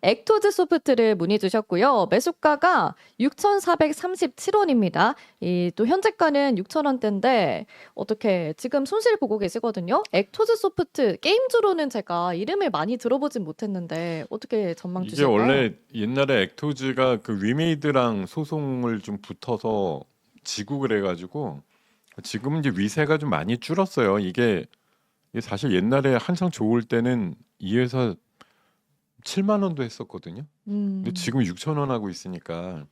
액토즈 소프트를 문의 주셨고요. 매수가가 6,437원입니다. 또 현재가는 6,000원대인데 어떻게 지금 손실 보고 계시거든요. 액토즈 소프트 게임주로는 제가 이름을 많이 들어보진 못했는데 어떻게 전망 이게 주실까요? 원래 옛날에 액토즈가 그 위메이드랑 소송을 좀 붙어서 지고 그래가지고 지금은 이제 위세가 좀 많이 줄었어요. 이게 사실 옛날에 한창 좋을 때는 이 회사 7만 원도 했었거든요. 근데 음, 지금 6천 원 하고 있으니까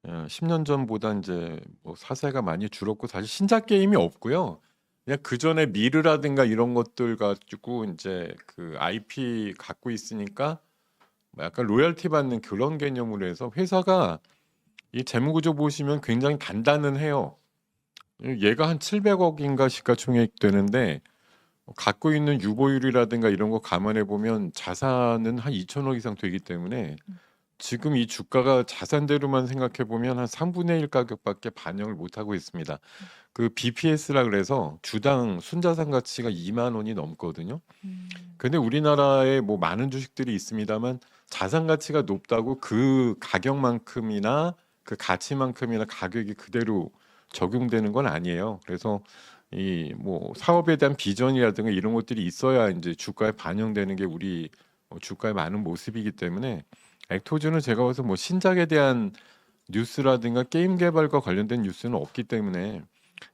10년 전보다 이제 뭐 사세가 많이 줄었고 사실 신작 게임이 없고요. 그냥 그 전에 미르라든가 이런 것들 가지고 이제 그 IP 갖고 있으니까 뭐 약간 로열티 받는 그런 개념으로 해서 회사가 이 재무구조 보시면 굉장히 단단은 해요. 얘가 한 700억인가 시가총액 되는데 갖고 있는 유보율이라든가 이런 거 감안해 보면 자산은 한 2천억 이상 되기 때문에 지금 이 주가가 자산대로만 생각해 보면 한 3분의 1 가격밖에 반영을 못 하고 있습니다. 그 BPS라 그래서 주당 순자산 가치가 2만 원이 넘거든요. 근데 우리나라에 뭐 많은 주식들이 있습니다만 자산 가치가 높다고 그 가격만큼이나 그 가치만큼이나 가격이 그대로 적용되는 건 아니에요. 그래서 이 뭐 사업에 대한 비전이라든가 이런 것들이 있어야 이제 주가에 반영되는 게 우리 주가의 많은 모습이기 때문에 액토즈는 제가 봐서 뭐 신작에 대한 뉴스라든가 게임 개발과 관련된 뉴스는 없기 때문에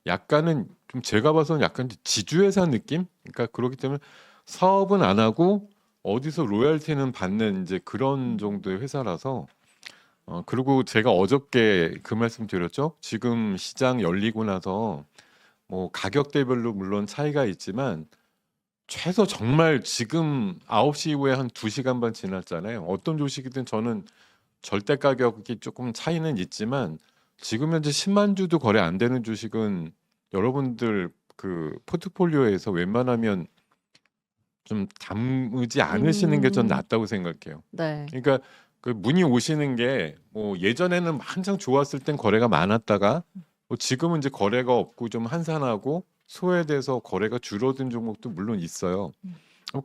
약간은 좀 제가 봐서는 약간 지주회사 느낌? 그러니까 그렇기 때문에 사업은 안 하고 어디서 로열티는 받는 이제 그런 정도의 회사라서 그리고 제가 어저께 그 말씀 드렸죠. 지금 시장 열리고 나서 뭐 가격대별로 물론 차이가 있지만 최소 정말 지금 9시 이후에 한 2시간 반 지났잖아요. 어떤 주식이든 저는 절대 가격이 조금 차이는 있지만 지금 현재 10만 주도 거래 안 되는 주식은 여러분들 그 포트폴리오에서 웬만하면 좀 담지 않으시는 게 전 음, 낫다고 생각해요. 네. 그러니까 그 문의 오시는 게 뭐 예전에는 한창 좋았을 땐 거래가 많았다가 뭐 지금은 이제 거래가 없고 좀 한산하고 소외돼서 거래가 줄어든 종목도 물론 있어요.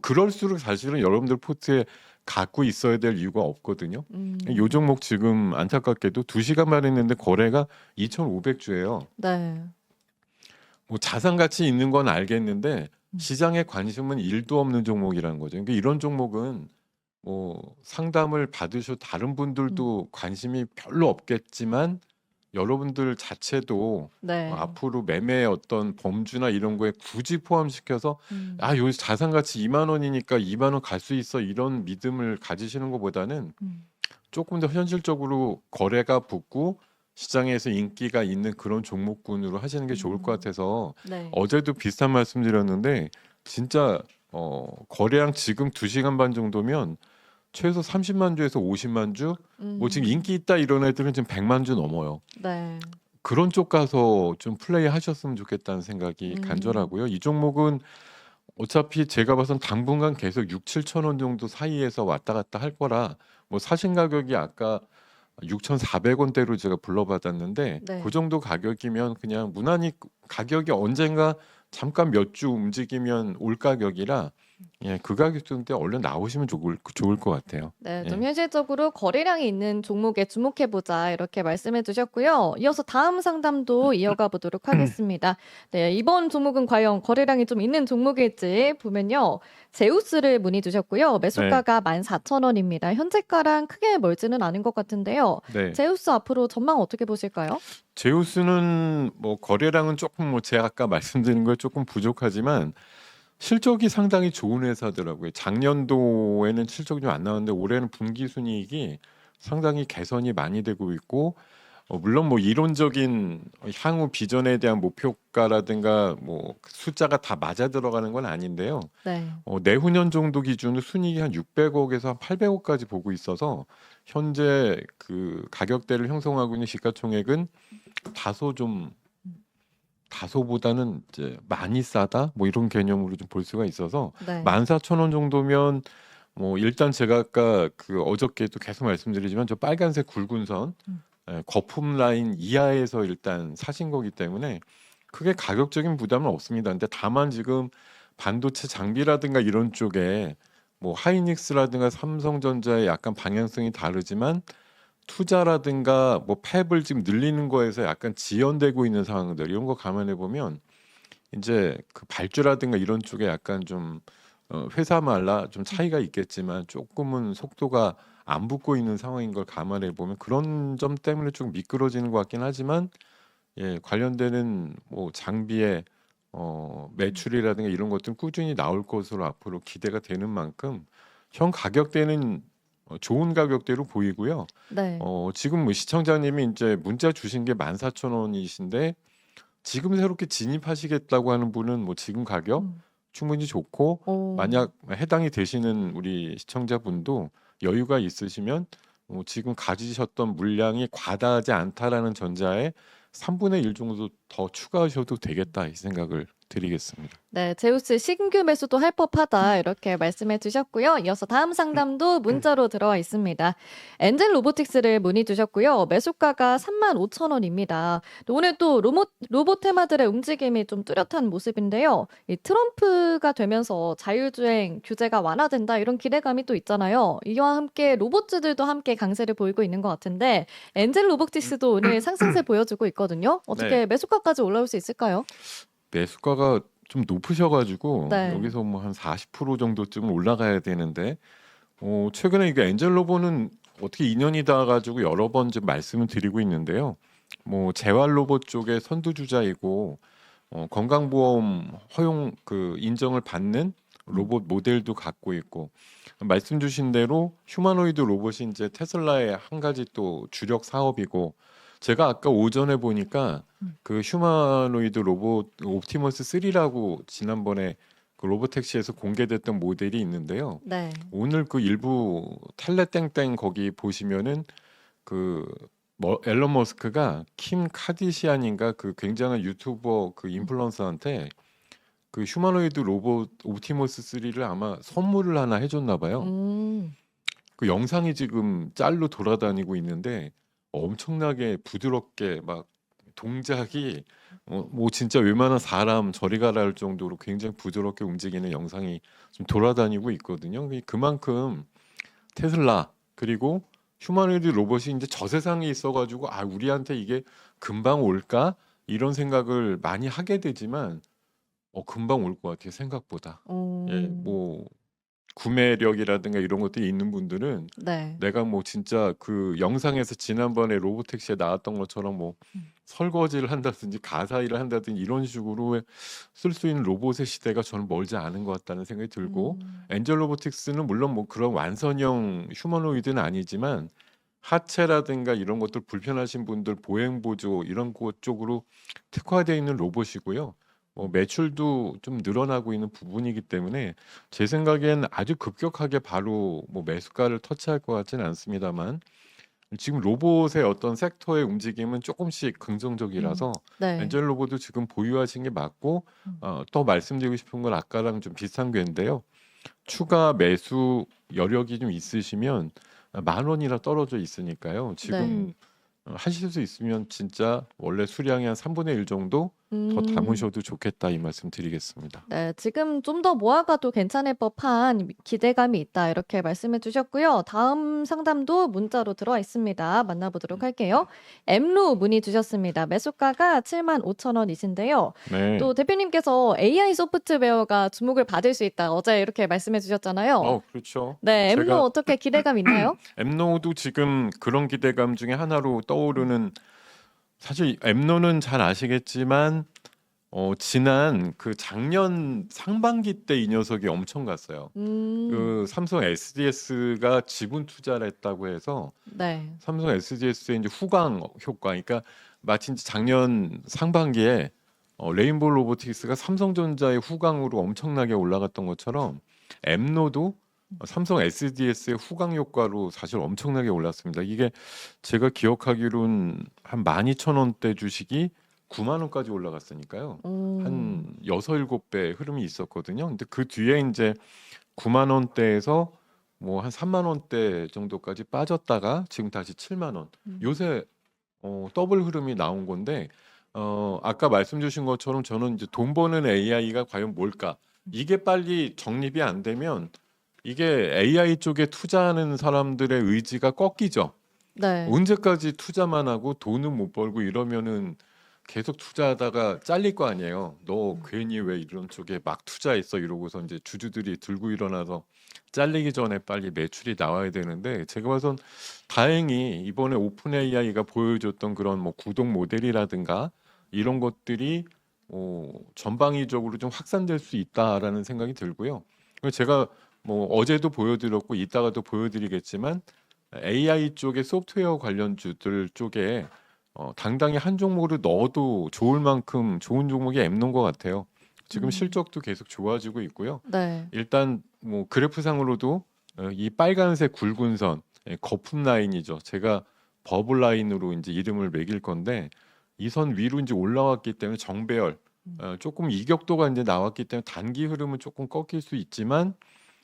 그럴수록 사실은 여러분들 포트에 갖고 있어야 될 이유가 없거든요. 요 음, 종목 지금 안타깝게도 2시간만 했는데 거래가 2,500주예요. 네. 뭐 자산 가치 있는 건 알겠는데 음, 시장에 관심은 1도 없는 종목이라는 거죠. 그러니까 이런 종목은 뭐 상담을 받으셔 다른 음, 분들도 관심이 별로 없겠지만 여러분들 자체도 네. 앞으로 매매 어떤 범주나 이런 거에 굳이 포함시켜서 음, 아, 여기 자산 가치 2만 원이니까 2만 원 갈 수 있어 이런 믿음을 가지시는 것보다는 음, 조금 더 현실적으로 거래가 붙고 시장에서 인기가 있는 그런 종목군으로 하시는 게 좋을 것 음, 같아서 네. 어제도 비슷한 말씀 드렸는데 진짜 거래량 지금 2시간 반 정도면 최소 30만 주에서 50만 주, 뭐 지금 음, 인기 있다 이런 애들은 지금 100만 주 넘어요. 네. 그런 쪽 가서 좀 플레이 하셨으면 좋겠다는 생각이 음, 간절하고요. 이 종목은 어차피 제가 봐선 당분간 계속 6, 7천 원 정도 사이에서 왔다 갔다 할 거라 뭐 사신 가격이 아까 6,400원대로 제가 불러받았는데 그 네. 정도 가격이면 그냥 무난히 가격이 언젠가 잠깐 몇 주 움직이면 올 가격이라 예, 그 가격 정도에 얼른 나오시면 좋을 것 같아요. 네, 좀 예. 현실적으로 거래량이 있는 종목에 주목해보자 이렇게 말씀해 주셨고요. 이어서 다음 상담도 이어가 보도록 하겠습니다. 네, 이번 종목은 과연 거래량이 좀 있는 종목일지 보면요. 제우스를 문의 주셨고요. 네. 매수가가 14,000원입니다. 현재가랑 크게 멀지는 않은 것 같은데요. 네. 제우스 앞으로 전망 어떻게 보실까요? 제우스는 뭐 거래량은 조금 뭐 제가 아까 말씀드린 거 조금 부족하지만 실적이 상당히 좋은 회사더라고요. 작년도에는 실적이 좀 안 나왔는데 올해는 분기 순이익이 상당히 개선이 많이 되고 있고 물론 뭐 이론적인 향후 비전에 대한 목표가라든가 뭐 숫자가 다 맞아 들어가는 건 아닌데요. 네. 내후년 정도 기준으로 순이익이 한 600억에서 한 800억까지 보고 있어서 현재 그 가격대를 형성하고 있는 시가총액은 다소 좀 다소보다는 이제 많이 싸다 뭐 이런 개념으로 좀 볼 수가 있어서 네. 14,000원 정도면 뭐 일단 제가 아까 그 어저께도 계속 말씀드리지만 저 빨간색 굵은 선 음, 거품 라인 이하에서 일단 사신 거기 때문에 크게 가격적인 부담은 없습니다. 근데 다만 지금 반도체 장비라든가 이런 쪽에 뭐 하이닉스라든가 삼성전자의 약간 방향성이 다르지만 투자라든가 뭐 팹을 지금 늘리는 거에서 약간 지연되고 있는 상황들 이런 거 감안해 보면 이제 그 발주라든가 이런 쪽에 약간 좀 회사마다 좀 차이가 있겠지만 조금은 속도가 안 붙고 있는 상황인 걸 감안해 보면 그런 점 때문에 좀 미끄러지는 것 같긴 하지만 예, 관련되는 뭐 장비의 매출이라든가 이런 것들은 꾸준히 나올 것으로 앞으로 기대가 되는 만큼 현 가격대는 좋은 가격대로 보이고요. 네. 지금 뭐 시청자님이 이제 문자 주신 게 14,000원이신데 지금 새롭게 진입하시겠다고 하는 분은 뭐 지금 가격 음. 충분히 좋고 오. 만약 해당이 되시는 우리 시청자분도 여유가 있으시면 지금 가지셨던 물량이 과다하지 않다라는 전제하에 3분의 1 정도 더 추가하셔도 되겠다 이 생각을 드리겠습니다. 네, 제우스 신규 매수도 할 법하다 이렇게 말씀해 주셨고요. 이어서 다음 상담도 문자로 들어와 있습니다. 엔젤 로보틱스를 문의 주셨고요. 매수가가 35,000원입니다. 오늘 또 로봇 테마들의 움직임이 좀 뚜렷한 모습인데요. 이 트럼프가 되면서 자율주행 규제가 완화된다 이런 기대감이 또 있잖아요. 이와 함께 로봇주들도 함께 강세를 보이고 있는 것 같은데 엔젤 로보틱스도 오늘 상승세 보여주고 있거든요. 네. 어떻게 매수가까지 올라올 수 있을까요? 매수가가 좀 높으셔가지고 네. 여기서 뭐 한 40% 정도쯤은 올라가야 되는데 최근에 이게 엔젤 로봇은 어떻게 인연이 닿아가지고 여러 번 좀 말씀을 드리고 있는데요. 뭐 재활 로봇 쪽에 선두주자이고 건강보험 허용 그 인정을 받는 로봇 모델도 갖고 있고 말씀 주신 대로 휴머노이드 로봇이 이제 테슬라의 한 가지 또 주력 사업이고 제가 아까 오전에 보니까 그 휴머노이드 로봇 옵티머스 3라고 지난번에 그 로보택시에서 공개됐던 모델이 있는데요. 네. 오늘 그 일부 텔레땡땡 거기 보시면은 그 앨런 머스크가 킴 카디시안인가 그 굉장한 유튜버 그 인플루언서한테 그 휴머노이드 로봇 옵티머스 3를 아마 선물을 하나 해줬나 봐요. 음. 그 영상이 지금 짤로 돌아다니고 있는데 엄청나게 부드럽게 막 동작이 뭐 진짜 웬만한 사람 저리 가라 할 정도로 굉장히 부드럽게 움직이는 영상이 좀 돌아다니고 있거든요. 그만큼 테슬라 그리고 휴머노이드 로봇이 이제 저 세상에 있어가지고 아 우리한테 이게 금방 올까 이런 생각을 많이 하게 되지만 금방 올 것 같아요 생각보다. 예, 어. 뭐 구매력이라든가 이런 것들이 있는 분들은 네. 내가 뭐 진짜 그 영상에서 지난번에 로보택시에 나왔던 것처럼 뭐 음. 설거지를 한다든지 가사 일을 한다든지 이런 식으로 쓸 수 있는 로봇의 시대가 저는 멀지 않은 것 같다는 생각이 들고 음. 엔젤 로보틱스는 물론 뭐 그런 완성형 휴머노이드는 아니지만 하체라든가 이런 것들 불편하신 분들 보행 보조 이런 것 쪽으로 특화되어 있는 로봇이고요. 매출도 좀 늘어나고 있는 부분이기 때문에 제 생각엔 아주 급격하게 바로 뭐 매수가를 터치할 것 같지는 않습니다만 지금 로봇의 어떤 섹터의 움직임은 조금씩 긍정적이라서 네. 엔젤 로봇도 지금 보유하신 게 맞고 음. 또 말씀드리고 싶은 건 아까랑 좀 비슷한 게 있는데요. 추가 매수 여력이 좀 있으시면 10,000원이나 떨어져 있으니까요. 네. 지금 하실 수 있으면 진짜 원래 수량의 한 3분의 1 정도 더 음. 담으셔도 좋겠다 이 말씀 드리겠습니다. 네. 지금 좀 더 모아가도 괜찮을 법한 기대감이 있다 이렇게 말씀해 주셨고요. 다음 상담도 문자로 들어와 있습니다. 만나보도록 할게요. 엠루 문의 주셨습니다. 매수가가 75,000원이신데요. 네. 또 대표님께서 AI 소프트웨어가 주목을 받을 수 있다. 어제 이렇게 말씀해 주셨잖아요. 그렇죠. 네. 엠루 제가 어떻게 기대감 있나요? 엠노도 지금 그런 기대감 중에 하나로 떠오르는 사실 엠노는 잘 아시겠지만 지난 그 작년 상반기 때 이 녀석이 엄청 갔어요. 음. 그 삼성 SDS가 지분 투자를 했다고 해서 네. 삼성 SDS의 이제 후광 효과, 그러니까 마치 이제 작년 상반기에 레인보우 로보틱스가 삼성전자의 후광으로 엄청나게 올라갔던 것처럼 엠노도 삼성 SDS의 후광 효과로 사실 엄청나게 올랐습니다. 이게 제가 기억하기로는 한 12,000원대 주식이 9만 원까지 올라갔으니까요. 한 6, 7배 흐름이 있었거든요. 근데 그 뒤에 이제 9만 원대에서 뭐 한 3만 원대 정도까지 빠졌다가 지금 다시 7만 원. 요새 더블 흐름이 나온 건데 아까 말씀 주신 것처럼 저는 이제 돈 버는 AI가 과연 뭘까? 이게 빨리 정립이 안 되면 이게 AI 쪽에 투자하는 사람들의 의지가 꺾이죠. 네. 언제까지 투자만 하고 돈은 못 벌고 이러면은 계속 투자하다가 잘릴 거 아니에요. 너 괜히 왜 이런 쪽에 막 투자했어 이러고서 이제 주주들이 들고 일어나서 잘리기 전에 빨리 매출이 나와야 되는데 제가 봐선 다행히 이번에 오픈 AI가 보여줬던 그런 뭐 구독 모델이라든가 이런 것들이 전방위적으로 좀 확산될 수 있다라는 생각이 들고요. 제가 뭐 어제도 보여드렸고 이따가도 보여드리겠지만 AI 쪽의 소프트웨어 관련주들 쪽에 당당히 한 종목으로 넣어도 좋을 만큼 좋은 종목이 앱놓은 것 같아요. 지금 실적도 계속 좋아지고 있고요. 네. 일단 뭐 그래프상으로도 이 빨간색 굵은 선, 거품 라인이죠. 제가 버블 라인으로 이제 이름을 매길 건데 이 선 위로 이제 올라왔기 때문에 정배열, 조금 이격도가 이제 나왔기 때문에 단기 흐름은 조금 꺾일 수 있지만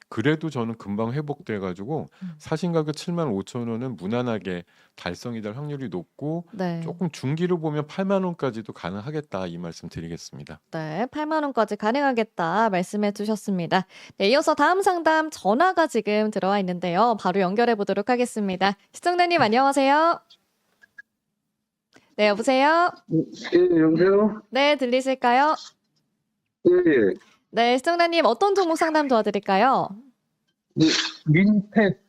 그래도 저는 금방 회복돼 가지고 사신 가격 75,000원은 무난하게 달성이 될 확률이 높고 네. 조금 중기로 보면 80,000원까지도 가능하겠다 이 말씀 드리겠습니다. 네, 8만 원까지 가능하겠다 말씀해 주셨습니다. 네, 이어서 다음 상담 전화가 지금 들어와 있는데요. 바로 연결해 보도록 하겠습니다. 시청자님 안녕하세요. 네, 여보세요? 예, 여보세요? 네, 들리실까요? 예, 예. 네, 시청자님 어떤 종목 상담 도와드릴까요? 네, 민택,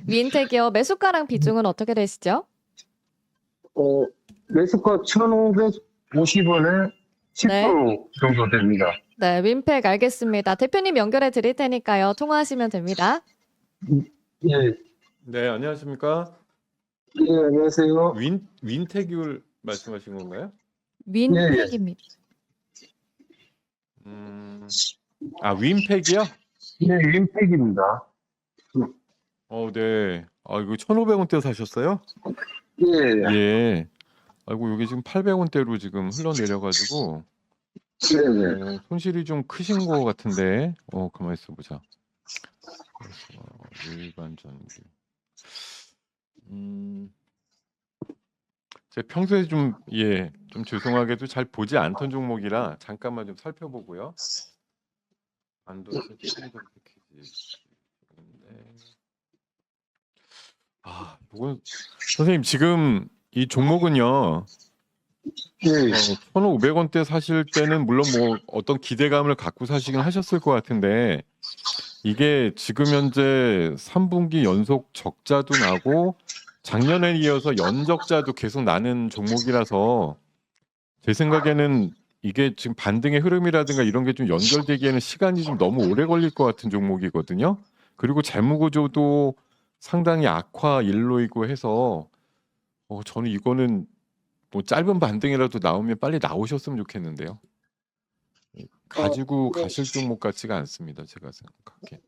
위인텍이요. 매수가랑 비중은 어떻게 되시죠? 매수가 1,550원에 10% 네. 정도 됩니다. 네, 윈팩 알겠습니다. 대표님 연결해 드릴 테니까요. 통화하시면 됩니다. 예, 네, 안녕하십니까? 예, 안녕하세요. 윈태귤 말씀하신 건가요? 윈팩입니다. 윈팩이요? 네, 민택입니다. 네. 이거 1,500원대 사셨어요? 예, 예. 아이고 여기 지금 800원대로 지금 흘러내려 가지고 네, 네. 손실이 좀 크신 것 같은데. 가만히 있어 보자. 일반 전기. 제가 평소에 좀 죄송하게도 잘 보지 않던 종목이라 잠깐만 좀 살펴보고요. 반도체 최종 패키지. 이건 선생님 지금 이 종목은요. 예, 1,500원대 사실 때는 물론 뭐 어떤 기대감을 갖고 사시긴 하셨을 것 같은데 이게 지금 현재 3분기 연속 적자도 나고 작년에 이어서 연적자도 계속 나는 종목이라서 제 생각에는 이게 지금 반등의 흐름이라든가 이런 게 좀 연결되기에는 시간이 좀 너무 오래 걸릴 것 같은 종목이거든요. 그리고 재무 구조도 상당히 악화 일로이고 해서 저는 이거는 뭐 짧은 반등이라도 나오면 빨리 나오셨으면 좋겠는데요. 가지고 네. 가실 종목 같지가 않습니다. 제가 생각하기에.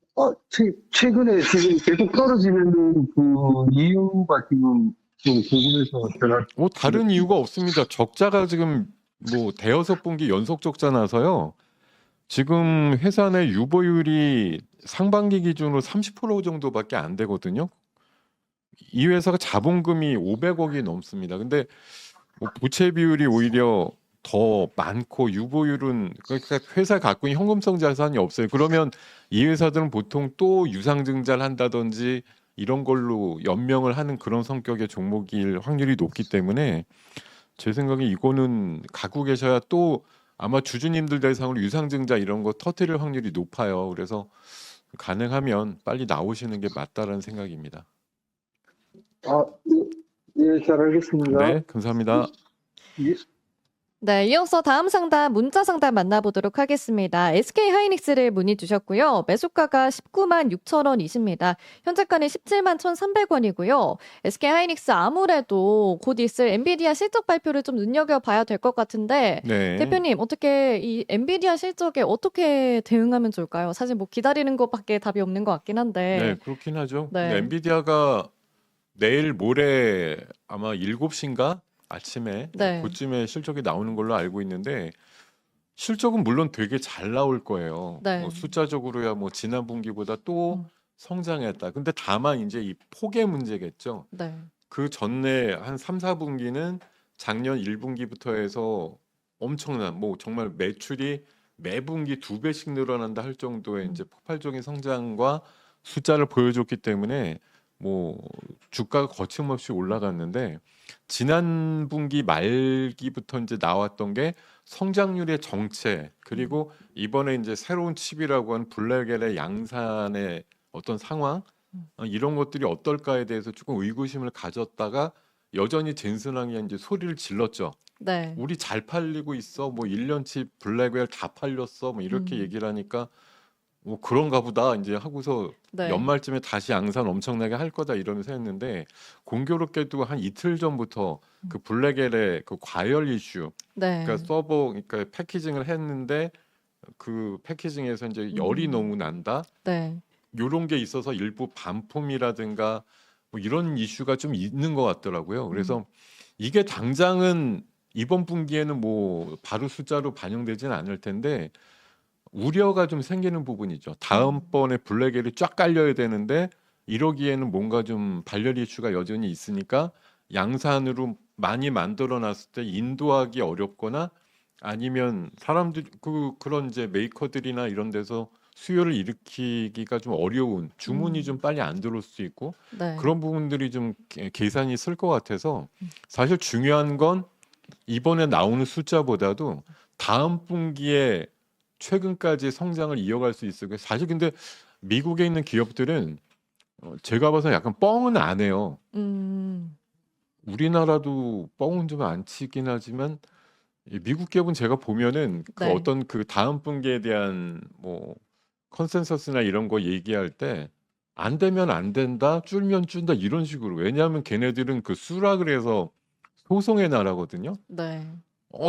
최근에 지금 계속 떨어지는 그 이유가 지금 좀 궁금해서 전화. 다른 이유가 없습니다. 적자가 지금 뭐 대여섯 분기 연속 적자 나서요. 지금 회사 내 유보율이 상반기 기준으로 30% 정도밖에 안 되거든요. 이 회사가 자본금이 500억이 넘습니다. 근데 뭐 부채 비율이 오히려 더 많고 유보율은 그러니까 회사 갖고 있는 현금성 자산이 없어요. 그러면 이 회사들은 보통 또 유상증자를 한다든지 이런 걸로 연명을 하는 그런 성격의 종목일 확률이 높기 때문에 제 생각에 이거는 갖고 계셔야 또 아마 주주님들 대상으로 유상증자 이런 거 터뜨릴 확률이 높아요. 그래서 가능하면 빨리 나오시는 게 맞다라는 생각입니다. 예, 잘 알겠습니다. 네, 감사합니다. 예, 네, 이어서 다음 상담 문자 상담 만나보도록 하겠습니다. SK 하이닉스를 문의 주셨고요. 매수가가 19만 6천 원이십니다. 현재가는 17만 1,300원이고요. SK 하이닉스 아무래도 곧 있을 엔비디아 실적 발표를 좀 눈여겨봐야 될 것 같은데 네. 대표님 어떻게 이 엔비디아 실적에 어떻게 대응하면 좋을까요? 사실 뭐 기다리는 것밖에 답이 없는 것 같긴 네, 한데. 그렇긴 하죠. 네. 근데 엔비디아가 내일 모레 아마 7시인가 아침에 네. 그쯤에 실적이 나오는 걸로 알고 있는데 실적은 물론 되게 잘 나올 거예요. 네. 뭐 숫자적으로야 뭐 지난 분기보다 또 음. 성장했다. 근데 다만 이제 이 폭의 문제겠죠. 네. 그 전에 한 3, 4분기는 작년 1분기부터 해서 엄청난 뭐 정말 매출이 매분기 2배씩 늘어난다 할 정도의 이제 폭발적인 성장과 숫자를 보여줬기 때문에 뭐 주가가 거침없이 올라갔는데 지난 분기 말기부터 이제 나왔던 게 성장률의 정체 그리고 이번에 이제 새로운 칩이라고 하는 블랙엘의 양산의 어떤 상황 이런 것들이 어떨까에 대해서 조금 의구심을 가졌다가 여전히 젠슨왕이 이제 소리를 질렀죠. 네. 우리 잘 팔리고 있어. 뭐 1년치 블랙웰 다 팔렸어. 뭐 이렇게 음. 얘기를 하니까 뭐 그런가 보다 이제 하고서 네. 연말쯤에 다시 양산 엄청나게 할 거다 이러면서 했는데 공교롭게도 한 이틀 전부터 그 블랙웰의 그 과열 이슈 네. 그러니까 서버 그러니까 패키징을 했는데 그 패키징에서 이제 열이 음. 너무 난다. 네. 요런 게 있어서 일부 반품이라든가 뭐 이런 이슈가 좀 있는 것 같더라고요. 그래서 이게 당장은 이번 분기에는 뭐 바로 숫자로 반영되지는 않을 텐데 우려가 좀 생기는 부분이죠. 다음번에 블랙엘이 쫙 깔려야 되는데 이러기에는 뭔가 좀 발열 이슈가 여전히 있으니까 양산으로 많이 만들어 놨을 때 인도하기 어렵거나 아니면 사람들 그런 이제 메이커들이나 이런 데서 수요를 일으키기가 좀 어려운 주문이 좀 빨리 안 들어올 수 있고 네. 그런 부분들이 좀 계산이 쓸 것 같아서 사실 중요한 건 이번에 나오는 숫자보다도 다음 분기에 최근까지 성장을 이어갈 수 있어요. 사실 근데 미국에 있는 기업들은 제가 봐서 약간 뻥은 안 해요. 음. 우리나라도 뻥은 좀 안 치긴 하지만 이 미국 기업은 제가 보면은 그 네. 어떤 그 다음 분기에 대한 뭐 컨센서스나 이런 거 얘기할 때 안 되면 안 된다, 줄면 준다 이런 식으로. 왜냐하면 걔네들은 그 수락을 해서 소송의 나라거든요. 네.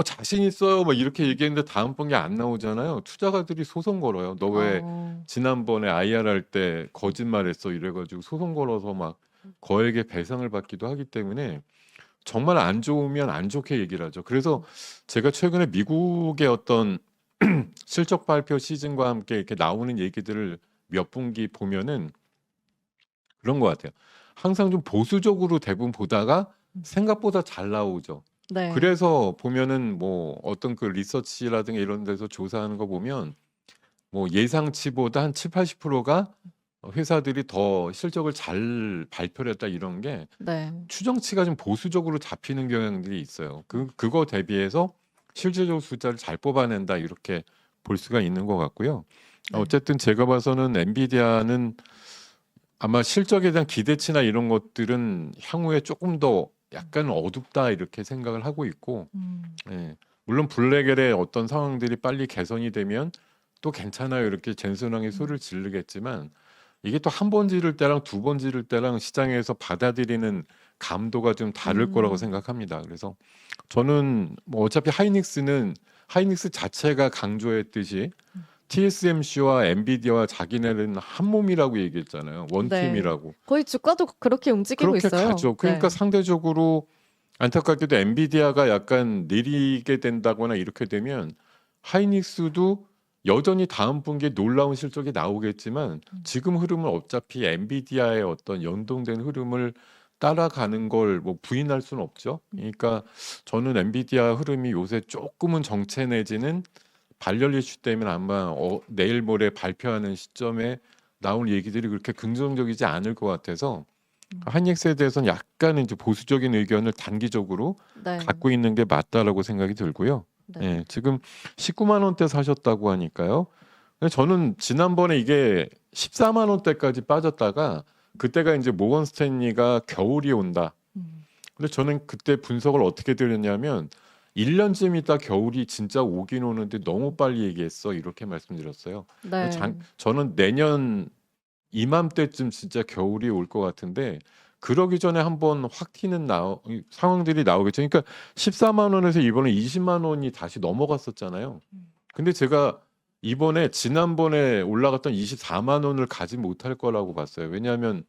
자신 있어요. 막 이렇게 얘기했는데 다음 분기 안 나오잖아요. 투자가들이 소송 걸어요. 너 왜 어. 지난번에 IR 할 때 거짓말했어 이래가지고 소송 걸어서 막 거액의 배상을 받기도 하기 때문에 정말 안 좋으면 안 좋게 얘기를 하죠. 그래서 제가 최근에 미국의 어떤 실적 발표 시즌과 함께 이렇게 나오는 얘기들을 몇 분기 보면은 그런 것 같아요. 항상 좀 보수적으로 대부분 보다가 생각보다 잘 나오죠. 네. 그래서 보면은 뭐 어떤 그 리서치라든가 이런 데서 조사하는 거 보면 뭐 예상치보다 한 7, 80%가 회사들이 더 실적을 잘 발표를 했다 이런 게 네. 추정치가 좀 보수적으로 잡히는 경향들이 있어요. 그거 대비해서 실질적으로 숫자를 잘 뽑아낸다 이렇게 볼 수가 있는 것 같고요. 네. 어쨌든 제가 봐서는 엔비디아는 아마 실적에 대한 기대치나 이런 것들은 향후에 조금 더 약간 어둡다 이렇게 생각을 하고 있고 예. 물론 블랙엘의 어떤 상황들이 빨리 개선이 되면 또 괜찮아요 이렇게 젠슨왕이 소리를 지르겠지만 이게 또 한 번 지를 때랑 두 번 지를 때랑 시장에서 받아들이는 감도가 좀 다를 거라고 생각합니다. 그래서 저는 뭐 어차피 하이닉스 자체가 강조했듯이 TSMC와 엔비디아와 자기네는 한 몸이라고 얘기했잖아요. 네. 원팀이라고. 거의 주가도 그렇게 움직이고 그렇게 있어요. 가죠. 그러니까 네. 상대적으로 안타깝게도 엔비디아가 약간 느리게 된다거나 이렇게 되면 하이닉스도 여전히 다음 분기에 놀라운 실적이 나오겠지만 지금 흐름은 어차피 엔비디아의 어떤 연동된 흐름을 따라가는 걸 뭐 부인할 수는 없죠. 그러니까 저는 엔비디아 흐름이 요새 조금은 정체 내지는 발열 이슈 때문에 아마 내일 모레 발표하는 시점에 나올 얘기들이 그렇게 긍정적이지 않을 것 같아서 하이닉스에 대해서는 약간 이제 보수적인 의견을 단기적으로 네. 갖고 있는 게 맞다라고 생각이 들고요. 네. 예, 지금 19만 원대 사셨다고 하니까요. 근데 저는 지난번에 이게 14만 원대까지 빠졌다가 그때가 이제 모건 스탠리가 겨울이 온다. 음. 근데 저는 그때 분석을 어떻게 드렸냐면 1년쯤 있다 겨울이 진짜 오긴 오는데 너무 빨리 얘기했어 이렇게 말씀드렸어요. 네. 저는 내년 이맘때쯤 진짜 겨울이 올 것 같은데 그러기 전에 한번 확 튀는 상황들이 나오겠죠. 그러니까 14만 원에서 이번에 20만 원이 다시 넘어갔었잖아요. 근데 제가 이번에 지난번에 올라갔던 24만 원을 가지 못할 거라고 봤어요. 왜냐하면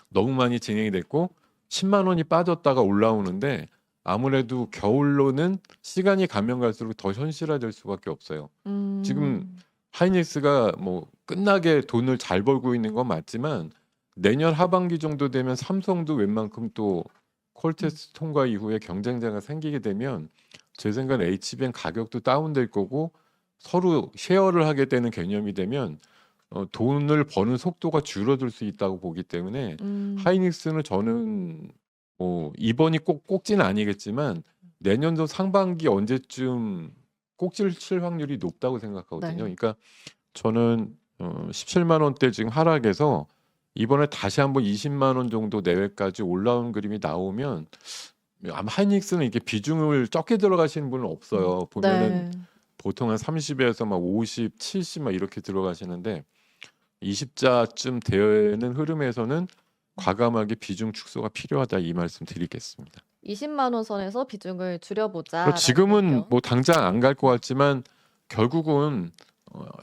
너무 많이 진행이 됐고 10만 원이 빠졌다가 올라오는데 아무래도 겨울로는 시간이 가면 갈수록 더 현실화될 수밖에 없어요. 지금 하이닉스가 뭐 끝나게 돈을 잘 벌고 있는 건 맞지만 내년 하반기 정도 되면 삼성도 웬만큼 또 콜테스트 통과 이후에 경쟁자가 생기게 되면 제 생각엔 HBM 가격도 다운될 거고 서로 쉐어를 하게 되는 개념이 되면 돈을 버는 속도가 줄어들 수 있다고 보기 때문에 하이닉스는 저는 뭐 이번이 꼭 꼭지는 아니겠지만 내년도 상반기 언제쯤 꼭지를 칠 확률이 높다고 생각하거든요. 네. 그러니까 저는 17만 원대 지금 하락해서 이번에 다시 한번 20만 원 정도 내외까지 올라온 그림이 나오면 아마 하이닉스는 이렇게 비중을 적게 들어가시는 분은 없어요. 보면은 네. 보통 한 30에서 막 50, 70 막 이렇게 들어가시는데 20자쯤 되는 흐름에서는 과감하게 비중 축소가 필요하다 이 말씀 드리겠습니다. 20만 원 선에서 비중을 그리고 줄여보자라는 지금은 의견. 뭐 당장 안 갈 것 같지만 결국은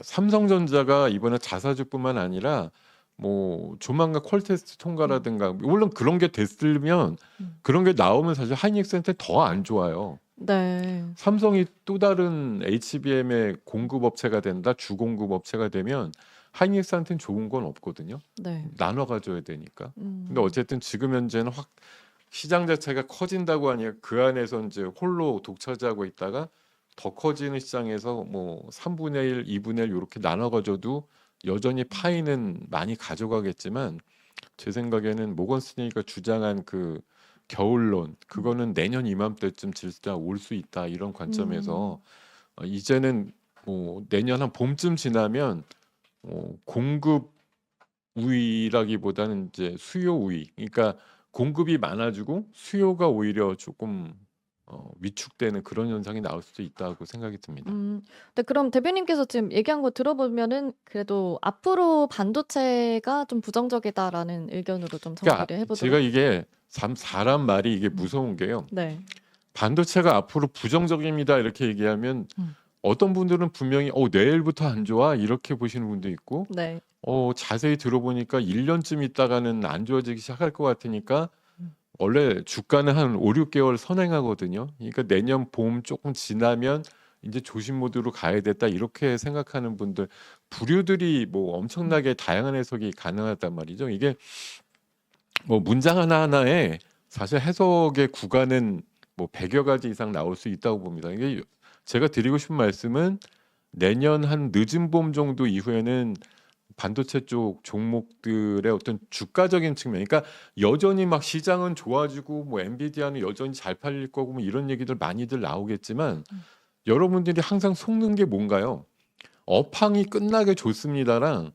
삼성전자가 이번에 자사주뿐만 아니라 뭐 조만간 퀄테스트 통과라든가 물론 그런 게 됐으면 그런 게 나오면 사실 하이닉스한테 더 안 좋아요. 네. 삼성이 또 다른 HBM의 공급 업체가 된다, 주공급 업체가 되면 하이닉스한테는 좋은 건 없거든요. 네. 나눠 가져야 되니까. 근데 음. 어쨌든 지금 현재는 확 시장 자체가 커진다고 하니까 그 안에서 이제 홀로 독차지하고 있다가 더 커지는 시장에서 뭐 3분의 1, 2분의 1 요렇게 나눠 가져도 여전히 파이는 많이 가져가겠지만 제 생각에는 모건 스테인리가 주장한 그 겨울론 그거는 내년 이맘때쯤 질서 올 수 있다 이런 관점에서 이제는 뭐 내년 한 봄쯤 지나면 공급 우위라기보다는 이제 수요 우위. 그러니까 공급이 많아지고 수요가 오히려 조금 위축되는 그런 현상이 나올 수도 있다고 생각이 듭니다. 네, 그럼 대표님께서 지금 얘기한 거 들어보면은 그래도 앞으로 반도체가 좀 부정적이다라는 의견으로 좀 그러니까 정리를 해보도록. 제가 이게 사람 말이 이게 음. 무서운 게요. 네. 반도체가 앞으로 부정적입니다 이렇게 얘기하면 어떤 분들은 분명히 내일부터 안 좋아 이렇게 보시는 분도 있고 네. 자세히 들어보니까 1년쯤 있다가는 안 좋아지기 시작할 것 같으니까 원래 주가는 한 5, 6개월 선행하거든요. 그러니까 내년 봄 조금 지나면 이제 조심 모드로 가야 됐다 이렇게 생각하는 분들 부류들이 뭐 엄청나게 다양한 해석이 가능하단 말이죠. 이게 뭐 문장 하나하나에 사실 해석의 구간은 뭐 100여 가지 이상 나올 수 있다고 봅니다. 이게 제가 드리고 싶은 말씀은 내년 한 늦은 봄 정도 이후에는 반도체 쪽 종목들의 어떤 주가적인 측면, 그러니까 여전히 막 시장은 좋아지고 뭐 엔비디아는 여전히 잘 팔릴 거고 뭐 이런 얘기들 많이들 나오겠지만 여러분들이 항상 속는 게 뭔가요? 업황이 끝나게 좋습니다랑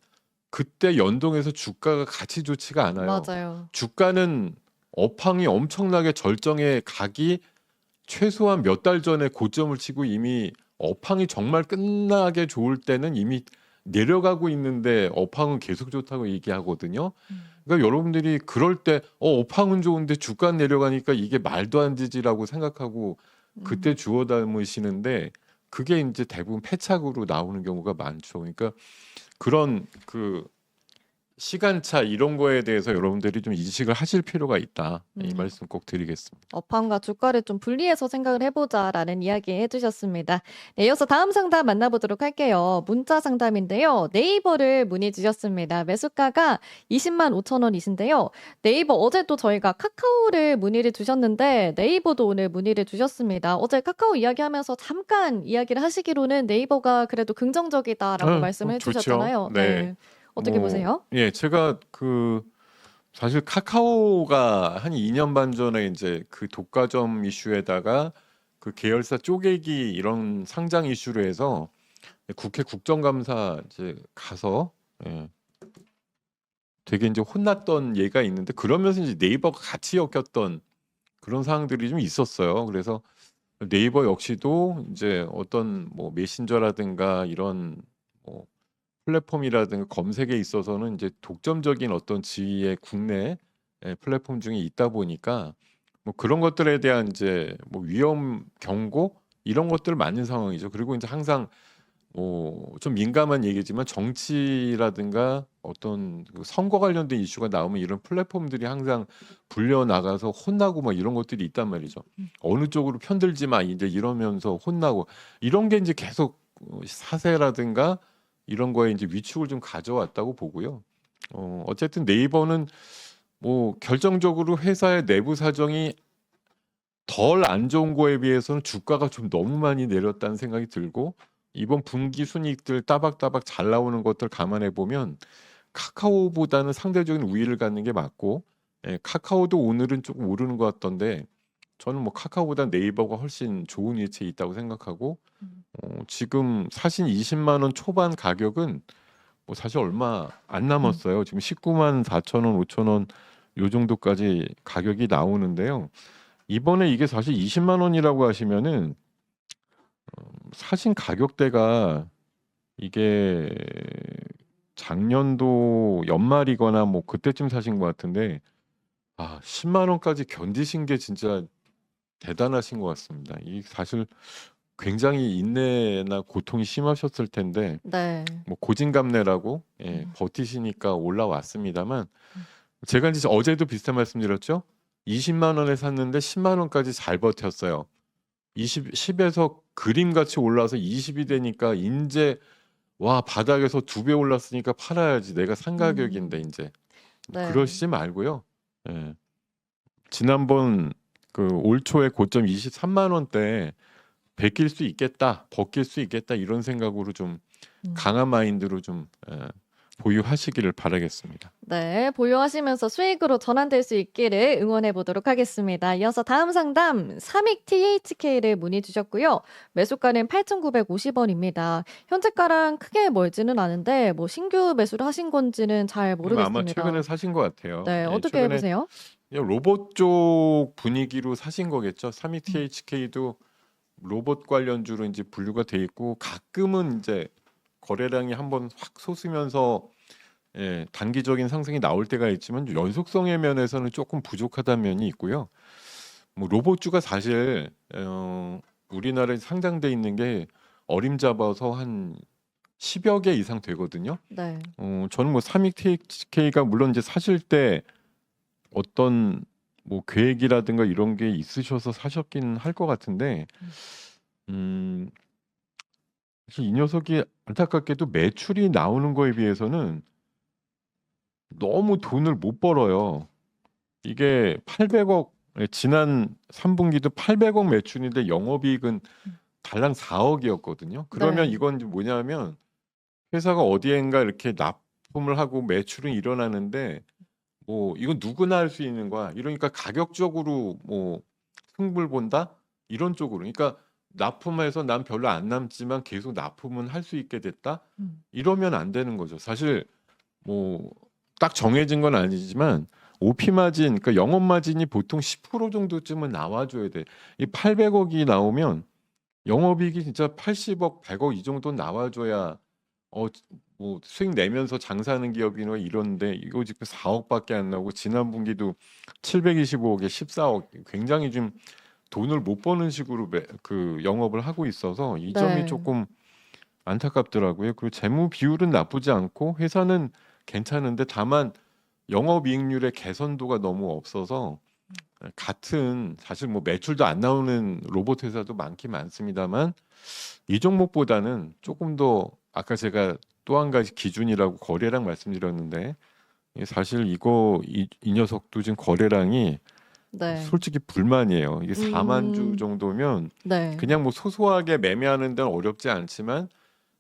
그때 연동해서 주가가 같이 좋지가 않아요. 맞아요. 주가는 업황이 엄청나게 절정에 가기 최소한 몇 달 전에 고점을 치고 이미 업황이 정말 끝나게 좋을 때는 이미 내려가고 있는데 업황은 계속 좋다고 얘기하거든요. 그러니까 여러분들이 그럴 때 업황은 좋은데 주가 내려가니까 이게 말도 안 되지라고 생각하고 그때 주워 담으시는데 그게 이제 대부분 패착으로 나오는 경우가 많죠. 그러니까 그런 그 시간차 이런 거에 대해서 여러분들이 좀 인식을 하실 필요가 있다. 이 말씀 꼭 드리겠습니다. 업황과 주가를 좀 분리해서 생각을 해보자라는 이야기 해주셨습니다. 네, 이어서 다음 상담 만나보도록 할게요. 문자 상담인데요. 네이버를 문의 주셨습니다. 매수가가 20만 5천 원이신데요. 네이버 어제 또 저희가 카카오를 문의를 주셨는데 네이버도 오늘 문의를 주셨습니다. 어제 카카오 이야기하면서 잠깐 이야기를 하시기로는 네이버가 그래도 긍정적이다라고 말씀을 좋죠. 해주셨잖아요. 네. 어떻게 보세요? 예, 제가 사실 카카오가 한 2년 반 전에 이제 그 독과점 이슈에다가 그 계열사 쪼개기 이런 상장 이슈로 해서 국회 국정감사 이제 가서 되게 이제 혼났던 예가 있는데 그러면서 이제 네이버가 같이 엮였던 그런 상황들이 좀 있었어요. 그래서 네이버 역시도 이제 어떤 뭐 메신저라든가 이런 뭐 플랫폼이라든가 검색에 있어서는 이제 독점적인 어떤 지위의 국내 플랫폼 중에 있다 보니까 뭐 그런 것들에 대한 이제 뭐 위험 경고 이런 것들을 맞는 상황이죠. 그리고 이제 항상 뭐 좀 민감한 얘기지만 정치라든가 어떤 그 선거 관련된 이슈가 나오면 이런 플랫폼들이 항상 불려 나가서 혼나고 막 이런 것들이 있단 말이죠. 어느 쪽으로 편들지 마 이제 이러면서 혼나고 이런 게 이제 계속 사세라든가 이런 거에 이제 위축을 좀 가져왔다고 보고요. 어쨌든 네이버는 뭐 결정적으로 회사의 내부 사정이 덜 안 좋은 거에 비해서는 주가가 좀 너무 많이 내렸다는 생각이 들고 이번 분기 순이익들 따박따박 잘 나오는 것들 감안해 보면 카카오보다는 상대적인 우위를 갖는 게 맞고, 예, 카카오도 오늘은 조금 오르는 것 같던데 저는 뭐 카카오보다 네이버가 훨씬 좋은 위치에 있다고 생각하고, 음. 지금 사신 20만 원 초반 가격은 뭐 사실 얼마 안 남았어요. 지금 19만 4천 원, 5천 원 요 정도까지 가격이 나오는데요. 이번에 이게 사실 20만 원이라고 하시면은 사신 가격대가 이게 작년도 연말이거나 뭐 그때쯤 사신 것 같은데, 10만 원까지 견디신 게 진짜 대단하신 것 같습니다. 이 사실 굉장히 인내나 고통이 심하셨을 텐데 네. 뭐 고진감래라고, 예, 버티시니까 올라왔습니다만, 제가 이제 어제도 비슷한 말씀드렸죠. 20만 원에 샀는데 10만 원까지 잘 버텼어요. 10에서 그림같이 올라서 20이 되니까 인제 와, 바닥에서 2배 올랐으니까 팔아야지. 내가 산 가격인데 음. 인제. 네. 그러시지 말고요. 예. 지난번 그 올 초에 고점 23만 원대 베낄 수 있겠다, 벗길 수 있겠다 이런 생각으로 좀 강한 마인드로 좀 보유하시기를 바라겠습니다. 네, 보유하시면서 수익으로 전환될 수 있기를 응원해 보도록 하겠습니다. 이어서 다음 상담 삼익 THK를 문의 주셨고요. 매수가는 8,950원입니다. 현재가랑 크게 멀지는 않은데 뭐 신규 매수를 하신 건지는 잘 아마 모르겠습니다. 최근에 사신 것 같아요. 네, 예, 어떻게 최근에 보세요? 그냥 로봇 쪽 분위기로 사신 거겠죠. 삼익 THK도 로봇 관련주로 이제 분류가 돼 있고, 가끔은 이제 거래량이 한번 확 솟으면서, 예, 단기적인 상승이 나올 때가 있지만 연속성의 면에서는 조금 부족하다는 면이 있고요. 뭐 로봇주가 사실 우리나라에 상장돼 있는 게 어림잡아서 한 10여 개 이상 되거든요. 네. 저는 뭐 삼익 THK가 물론 이제 사실 때 어떤 뭐 계획이라든가 이런 게 있으셔서 사셨긴 할 것 같은데, 음, 사실 이 녀석이 안타깝게도 매출이 나오는 거에 비해서는 너무 돈을 못 벌어요. 이게 800억, 지난 3분기도 800억 매출인데 영업이익은 달랑 4억이었거든요. 그러면 네. 이건 뭐냐면 회사가 어디엔가 이렇게 납품을 하고 매출은 일어나는데 뭐 이건 누구나 할 수 있는 거야. 이러니까 가격적으로 뭐 승부를 본다? 이런 쪽으로. 그러니까 납품해서 난 별로 안 남지만 계속 납품은 할 수 있게 됐다? 이러면 안 되는 거죠. 사실 뭐 딱 정해진 건 아니지만 OP 마진, 그러니까 영업 마진이 보통 10% 정도쯤은 나와줘야 돼. 이 800억이 나오면 영업이익이 진짜 80억, 100억 이 정도 나와줘야 어 뭐 수익 내면서 장사하는 기업이나 이런데 이거 지금 4억밖에 안 나오고 지난 분기도 725억에 14억, 굉장히 좀 돈을 못 버는 식으로 그 영업을 하고 있어서 이 점이 네. 조금 안타깝더라고요. 그리고 재무 비율은 나쁘지 않고 회사는 괜찮은데 다만 영업이익률의 개선도가 너무 없어서, 같은 사실 뭐 매출도 안 나오는 로봇 회사도 많긴 많습니다만 이 종목보다는 조금 더, 아까 제가 또 한 가지 기준이라고 거래량 말씀드렸는데, 사실 이 녀석도 지금 거래량이 네. 솔직히 불만이에요. 이게 4만 주 음. 정도면 네. 그냥 뭐 소소하게 매매하는 데는 어렵지 않지만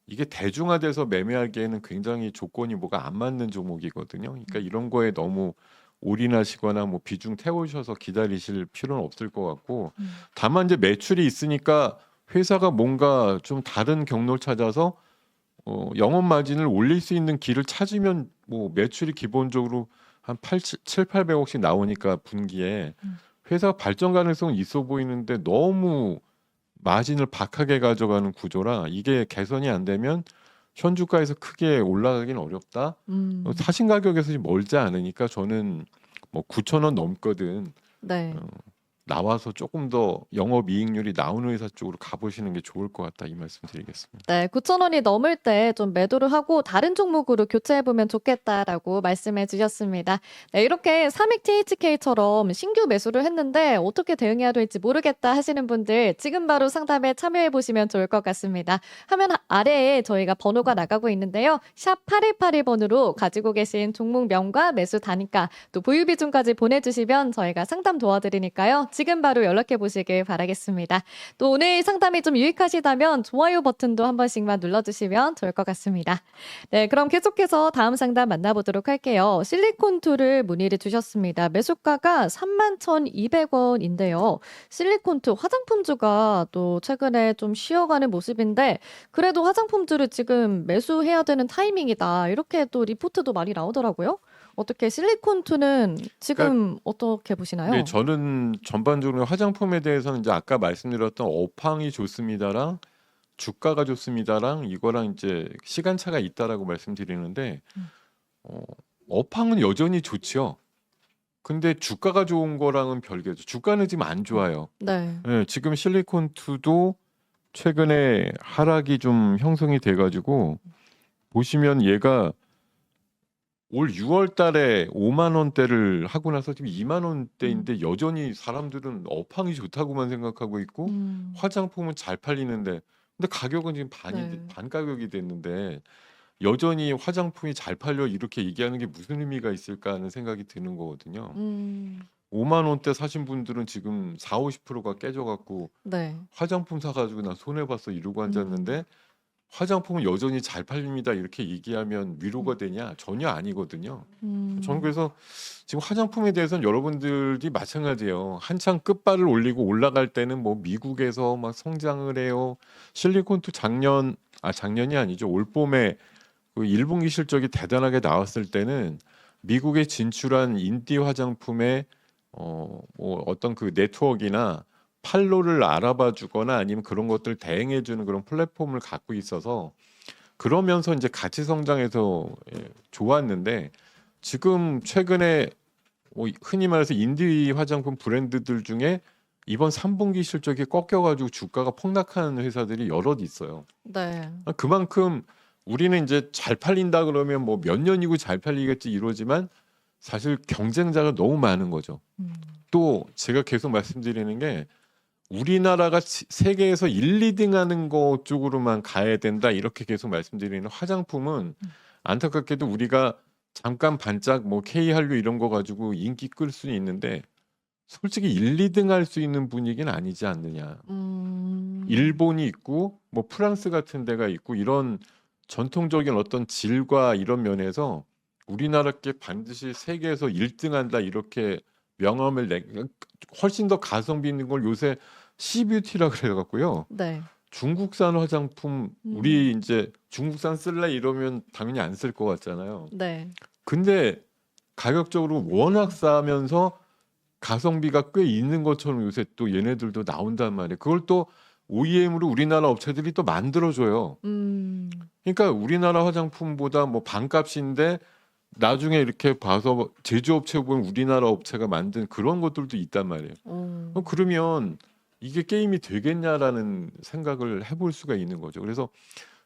이게 대중화돼서 매매하기에는 굉장히 조건이 뭐가 안 맞는 종목이거든요. 그러니까 이런 거에 너무 올인하시거나 뭐 비중 태우셔서 기다리실 필요는 없을 것 같고, 다만 이제 매출이 있으니까 회사가 뭔가 좀 다른 경로를 찾아서 영업 마진을 올릴 수 있는 길을 찾으면 뭐 매출이 기본적으로 한 7, 800억씩 나오니까 분기에 회사 발전 가능성은 있어 보이는데 너무 마진을 박하게 가져가는 구조라 이게 개선이 안 되면 현주가에서 크게 올라가긴 어렵다. 사신 가격에서 멀지 않으니까 저는 뭐 9천 원 넘거든. 네. 나와서 조금 더 영업이익률이 나오는 회사 쪽으로 가보시는 게 좋을 것 같다, 이 말씀드리겠습니다. 네, 9,000원이 넘을 때 좀 매도를 하고 다른 종목으로 교체해 보면 좋겠다라고 말씀해 주셨습니다. 네, 이렇게 삼익 THK처럼 신규 매수를 했는데 어떻게 대응해야 될지 모르겠다 하시는 분들 지금 바로 상담에 참여해 보시면 좋을 것 같습니다. 화면 아래에 저희가 번호가 나가고 있는데요. 샵 8181번으로 가지고 계신 종목명과 매수 단위가 또 보유 비중까지 보내주시면 저희가 상담 도와드리니까요. 지금 바로 연락해 보시길 바라겠습니다. 또 오늘 상담이 좀 유익하시다면 좋아요 버튼도 한 번씩만 눌러주시면 좋을 것 같습니다. 네, 그럼 계속해서 다음 상담 만나보도록 할게요. 실리콘2를 문의를 주셨습니다. 매수가가 31,200원인데요. 실리콘2 화장품주가 또 최근에 좀 쉬어가는 모습인데 그래도 화장품주를 지금 매수해야 되는 타이밍이다. 이렇게 또 리포트도 많이 나오더라고요. 어떻게 실리콘2는 지금 어떻게 보시나요? 네, 저는 전반적으로 화장품에 대해서는 이제 아까 말씀드렸던 업황이 좋습니다랑 주가가 좋습니다랑 이거랑 이제 시간차가 있다라고 말씀드리는데 업황은 여전히 좋지요. 근데 주가가 좋은 거랑은 별개죠. 주가는 지금 안 좋아요. 네. 네, 지금 실리콘2도 최근에 하락이 좀 형성이 돼가지고 보시면 얘가 올 6월 달에 5만 원대를 하고 나서 지금 2만 원대인데 여전히 사람들은 업황이 좋다고만 생각하고 있고 화장품은 잘 팔리는데 근데 가격은 지금 네. 반 가격이 됐는데 여전히 화장품이 잘 팔려 이렇게 얘기하는 게 무슨 의미가 있을까 하는 생각이 드는 거거든요. 5만 원대 사신 분들은 지금 4, 50%가 깨져갖고 네. 화장품 사가지고 나 손해봤어 이러고 앉았는데 화장품은 여전히 잘 팔립니다 이렇게 얘기하면 위로가 되냐? 전혀 아니거든요. 저는 그래서 지금 화장품에 대해서는 여러분들이 마찬가지예요. 한창 끝발을 올리고 올라갈 때는 뭐 미국에서 막 성장을 해요. 실리콘투 작년이 아니죠. 올 봄에 그 1분기 실적이 대단하게 나왔을 때는 미국에 진출한 인디 화장품의 뭐 어떤 그 네트워크나 판로를 알아봐 주거나 아니면 그런 것들 대행해 주는 그런 플랫폼을 갖고 있어서 그러면서 이제 같이 성장해서 좋았는데 지금 최근에 뭐 흔히 말해서 인디 화장품 브랜드들 중에 이번 3분기 실적이 꺾여가지고 주가가 폭락하는 회사들이 여럿 있어요. 네. 그만큼 우리는 이제 잘 팔린다 그러면 뭐 몇 년이고 잘 팔리겠지 이러지만 사실 경쟁자가 너무 많은 거죠. 또 제가 계속 말씀드리는 게 우리나라가 세계에서 1, 2등 하는 것 쪽으로만 가야 된다 이렇게 계속 말씀드리는 화장품은 안타깝게도 우리가 잠깐 반짝 뭐 K한류 이런 거 가지고 인기 끌 수는 있는데 솔직히 1, 2등 할 수 있는 분위기는 아니지 않느냐. 일본이 있고 뭐 프랑스 같은 데가 있고 이런 전통적인 어떤 질과 이런 면에서 우리나라께 반드시 세계에서 1등 한다 이렇게 명함을 훨씬 더 가성비 있는 걸 요새 C뷰티라 그래 갖고요. 네. 중국산 화장품 우리 이제 중국산 쓸래 이러면 당연히 안 쓸 것 같잖아요. 네. 근데 가격적으로 워낙 싸면서 가성비가 꽤 있는 것처럼 요새 또 얘네들도 나온단 말이에요. 그걸 또 OEM으로 우리나라 업체들이 또 만들어줘요. 그러니까 우리나라 화장품보다 뭐 반값인데 나중에 이렇게 봐서 제조업체 보면 우리나라 업체가 만든 그런 것들도 있단 말이에요. 그러면 이게 게임이 되겠냐라는 생각을 해볼 수가 있는 거죠. 그래서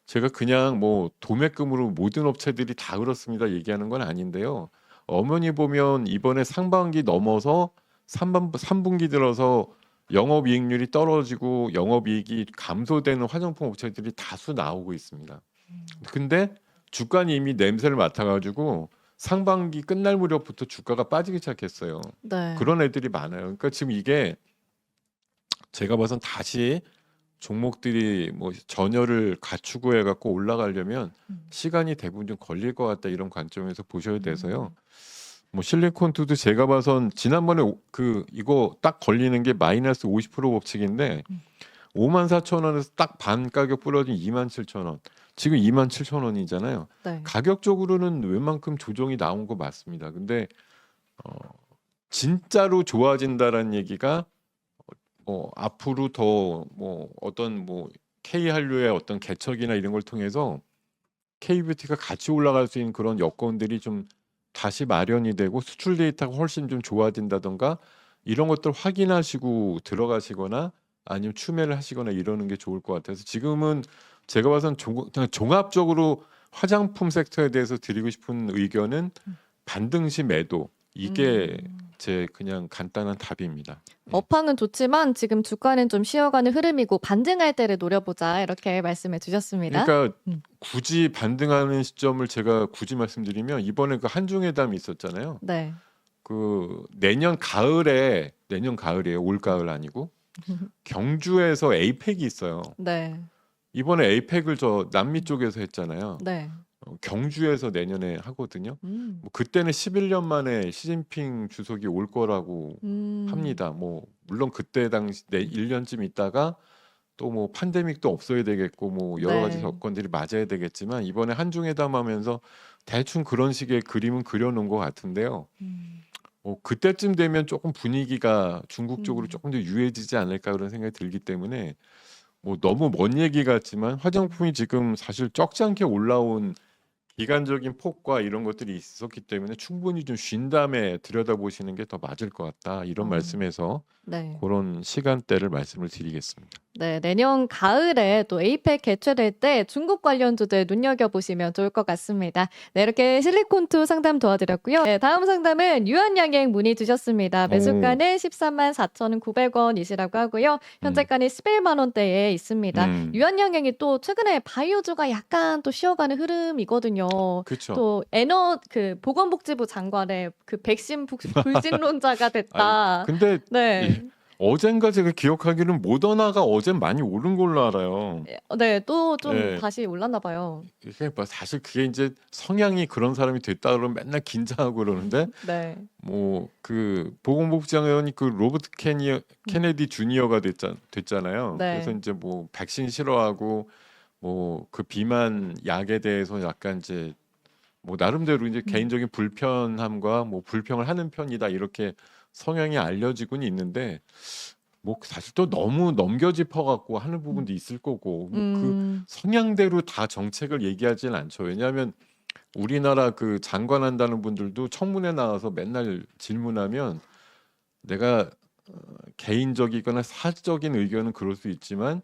제가 그냥 뭐 도매금으로 모든 업체들이 다 그렇습니다 얘기하는 건 아닌데요. 어머니 보면 이번에 상반기 넘어서 3분기 들어서 영업이익률이 떨어지고 영업이익이 감소되는 화장품 업체들이 다수 나오고 있습니다. 근데 주가는 이미 냄새를 맡아가지고 상반기 끝날 무렵부터 주가가 빠지기 시작했어요. 네. 그런 애들이 많아요. 그러니까 지금 이게 제가 봐선 다시 종목들이 뭐 전열을 갖추고 해갖고 올라가려면 시간이 대부분 좀 걸릴 것 같다 이런 관점에서 보셔야 돼서요. 뭐 실리콘투도 제가 봐선 지난번에 이거 딱 걸리는 게 마이너스 50% 법칙인데 54,000원에서 딱 반 가격 부러진 27,000원. 지금 27,000원이잖아요. 네. 가격적으로는 웬만큼 조정이 나온 거 맞습니다. 근데 진짜로 좋아진다라는 얘기가 앞으로 더 뭐 어떤 뭐 K한류의 어떤 개척이나 이런 걸 통해서 K뷰티가 같이 올라갈 수 있는 그런 여건들이 좀 다시 마련이 되고 수출 데이터가 훨씬 좀 좋아진다던가 이런 것들 확인하시고 들어가시거나 아니면 추매를 하시거나 이러는 게 좋을 것 같아서 지금은 제가 봐선 그냥 종합적으로 화장품 섹터에 대해서 드리고 싶은 의견은 반등시 매도 이게 제 그냥 간단한 답입니다. 업황은 좋지만 지금 주가는 좀 쉬어가는 흐름이고 반등할 때를 노려보자 이렇게 말씀해 주셨습니다. 그러니까 굳이 반등하는 시점을 제가 굳이 말씀드리면 이번에 그 한중회담이 있었잖아요. 네. 그 내년 가을에 내년 가을이에요. 올 가을 아니고 경주에서 에이펙이 있어요. 네. 이번에 에이펙을 저 남미 쪽에서 했잖아요. 네. 경주에서 내년에 하거든요. 음. 뭐 그때는 11년 만에 시진핑 주석이 올 거라고 합니다. 뭐 물론 그때 당시 1년쯤 있다가 또 뭐 팬데믹도 없어야 되겠고 뭐 여러 가지 네. 조건들이 맞아야 되겠지만 이번에 한중회담 하면서 대충 그런 식의 그림은 그려놓은 것 같은데요. 음. 그때쯤 되면 조금 분위기가 중국 쪽으로 음. 조금 더 유해지지 않을까 그런 생각이 들기 때문에 뭐 너무 먼 얘기 같지만 화장품이 지금 사실 적지 않게 올라온 기간적인 폭과 이런 것들이 있었기 때문에 충분히 좀 쉰 다음에 들여다보시는 게 더 맞을 것 같다. 이런 어. 말씀에서 네. 그런 시간대를 말씀을 드리겠습니다. 네, 내년 가을에 또 에이펙 개최될 때 중국 관련주들 눈여겨보시면 좋을 것 같습니다. 네, 이렇게 실리콘투 상담 도와드렸고요. 네, 다음 상담은 유한양행 문의 주셨습니다. 매수가는 13만 4,900원이시라고 하고요. 현재가는 11만 원대에 있습니다. 유한양행이 또 최근에 바이오주가 약간 또 쉬어가는 흐름이거든요. 그렇죠. 또 보건복지부 장관의 그 백신 불신론자가 됐다. 근데 네. 어젠가 제가 기억하기로는 모더나가 어제 많이 오른 걸로 알아요. 네, 또 좀 예. 다시 올랐나 봐요. 이게 뭐 사실 그게 이제 성향이 그런 사람이 됐다 그러면 맨날 긴장하고 그러는데 네. 뭐 그 보건복지장관이 그 로버트 케네디 주니어가 됐잖아요. 네. 그래서 이제 뭐 백신 싫어하고 뭐 그 비만 약에 대해서 약간 이제 뭐 나름대로 이제 개인적인 불편함과 뭐 불평을 하는 편이다 이렇게 성향이 알려지고는 있는데 뭐 사실 또 너무 넘겨짚어 갖고 하는 부분도 있을 거고 뭐 그 성향대로 다 정책을 얘기하지는 않죠. 왜냐하면 우리나라 그 장관한다는 분들도 청문회 나와서 맨날 질문하면 내가 개인적이거나 사적인 의견은 그럴 수 있지만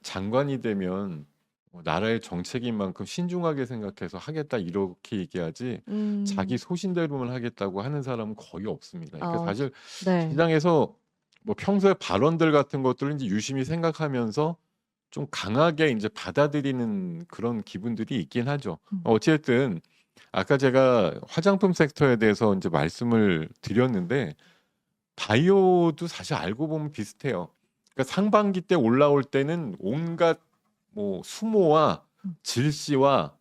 장관이 되면 뭐 나라의 정책인 만큼 신중하게 생각해서 하겠다 이렇게 얘기하지 자기 소신대로만 하겠다고 하는 사람은 거의 없습니다. 그러니까 아, 사실 네. 시장에서 뭐 평소에 발언들 같은 것들을 이제 유심히 생각하면서 좀 강하게 이제 받아들이는 그런 기분들이 있긴 하죠. 어쨌든 아까 제가 화장품 섹터에 대해서 이제 말씀을 드렸는데 바이오도 사실 알고 보면 비슷해요. 그러니까 상반기 때 올라올 때는 온갖 뭐 수모와 질시와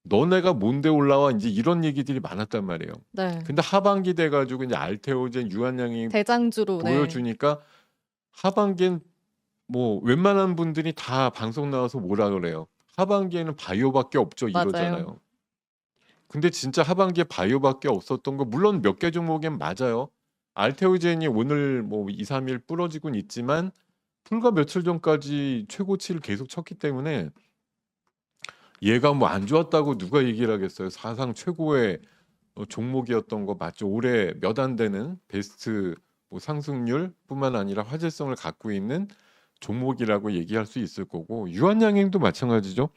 너네가 뭔데 올라와 이제 이런 얘기들이 많았단 말이에요. 네. 근데 하반기 돼 가지고 이제 알테오젠 유한양이 대장주로 네. 보여주니까 하반기엔 뭐 웬만한 분들이 다 방송 나와서 뭐라 그래요. 하반기에는 바이오밖에 없죠 맞아요. 이러잖아요. 근데 진짜 하반기에 바이오밖에 없었던 거 물론 몇 개 종목엔 맞아요. 알테오젠이 오늘 뭐 2, 3일 부러지곤 있지만 불과 며칠 전까지 최고치를 계속 쳤기 때문에 얘가 뭐 안 좋았다고 누가 얘기를 하겠어요. 사상 최고의 종목이었던 거 맞죠. 올해 몇 안 되는 베스트 뭐 상승률뿐만 아니라 화제성을 갖고 있는 종목이라고 얘기할 수 있을 거고 유한양행도 마찬가지죠.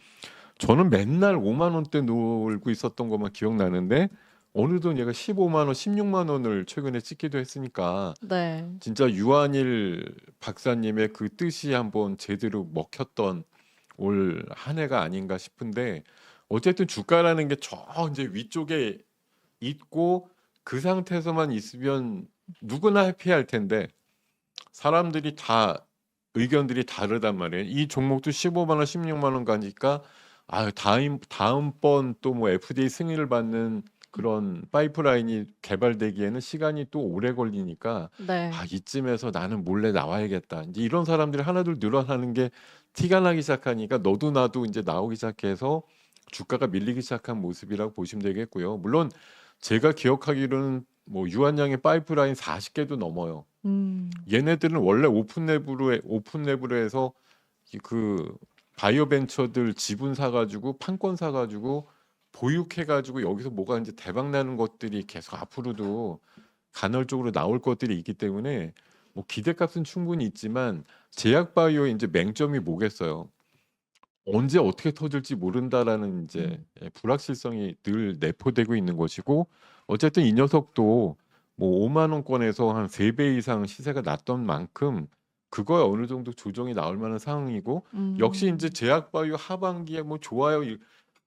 저는 맨날 5만 원대 놀고 있었던 것만 기억나는데 어느덧 얘가 15만 원, 16만 원을 최근에 찍기도 했으니까 네. 진짜 유한일 박사님의 그 뜻이 한번 제대로 먹혔던 올 한 해가 아닌가 싶은데 어쨌든 주가라는 게 저 이제 위쪽에 있고 그 상태에서만 있으면 누구나 해피할 텐데 사람들이 다 의견들이 다르단 말이에요. 이 종목도 15만 원, 16만 원 가니까 다음번 또 뭐 FDA 승인을 받는 그런 파이프라인이 개발되기에는 시간이 또 오래 걸리니까 네. 이쯤에서 나는 몰래 나와야겠다. 이제 이런 사람들이 하나둘 늘어나는 게 티가 나기 시작하니까 너도 나도 이제 나오기 시작해서 주가가 밀리기 시작한 모습이라고 보시면 되겠고요. 물론 제가 기억하기로는 뭐 유한양의 파이프라인 40개도 넘어요. 얘네들은 원래 오픈 내부로 해서 그 바이오 벤처들 지분 사가지고 판권 사가지고 보유해가지고 여기서 뭐가 이제 대박 나는 것들이 계속 앞으로도 간헐적으로 나올 것들이 있기 때문에 뭐 기대값은 충분히 있지만 제약 바이오의 이제 맹점이 뭐겠어요. 언제 어떻게 터질지 모른다라는 이제 불확실성이 늘 내포되고 있는 것이고 어쨌든 이 녀석도 뭐 5만 원권에서 한 3배 이상 시세가 났던 만큼 그거에 어느 정도 조정이 나올 만한 상황이고 역시 이제 제약 바이오 하반기에 뭐 좋아요.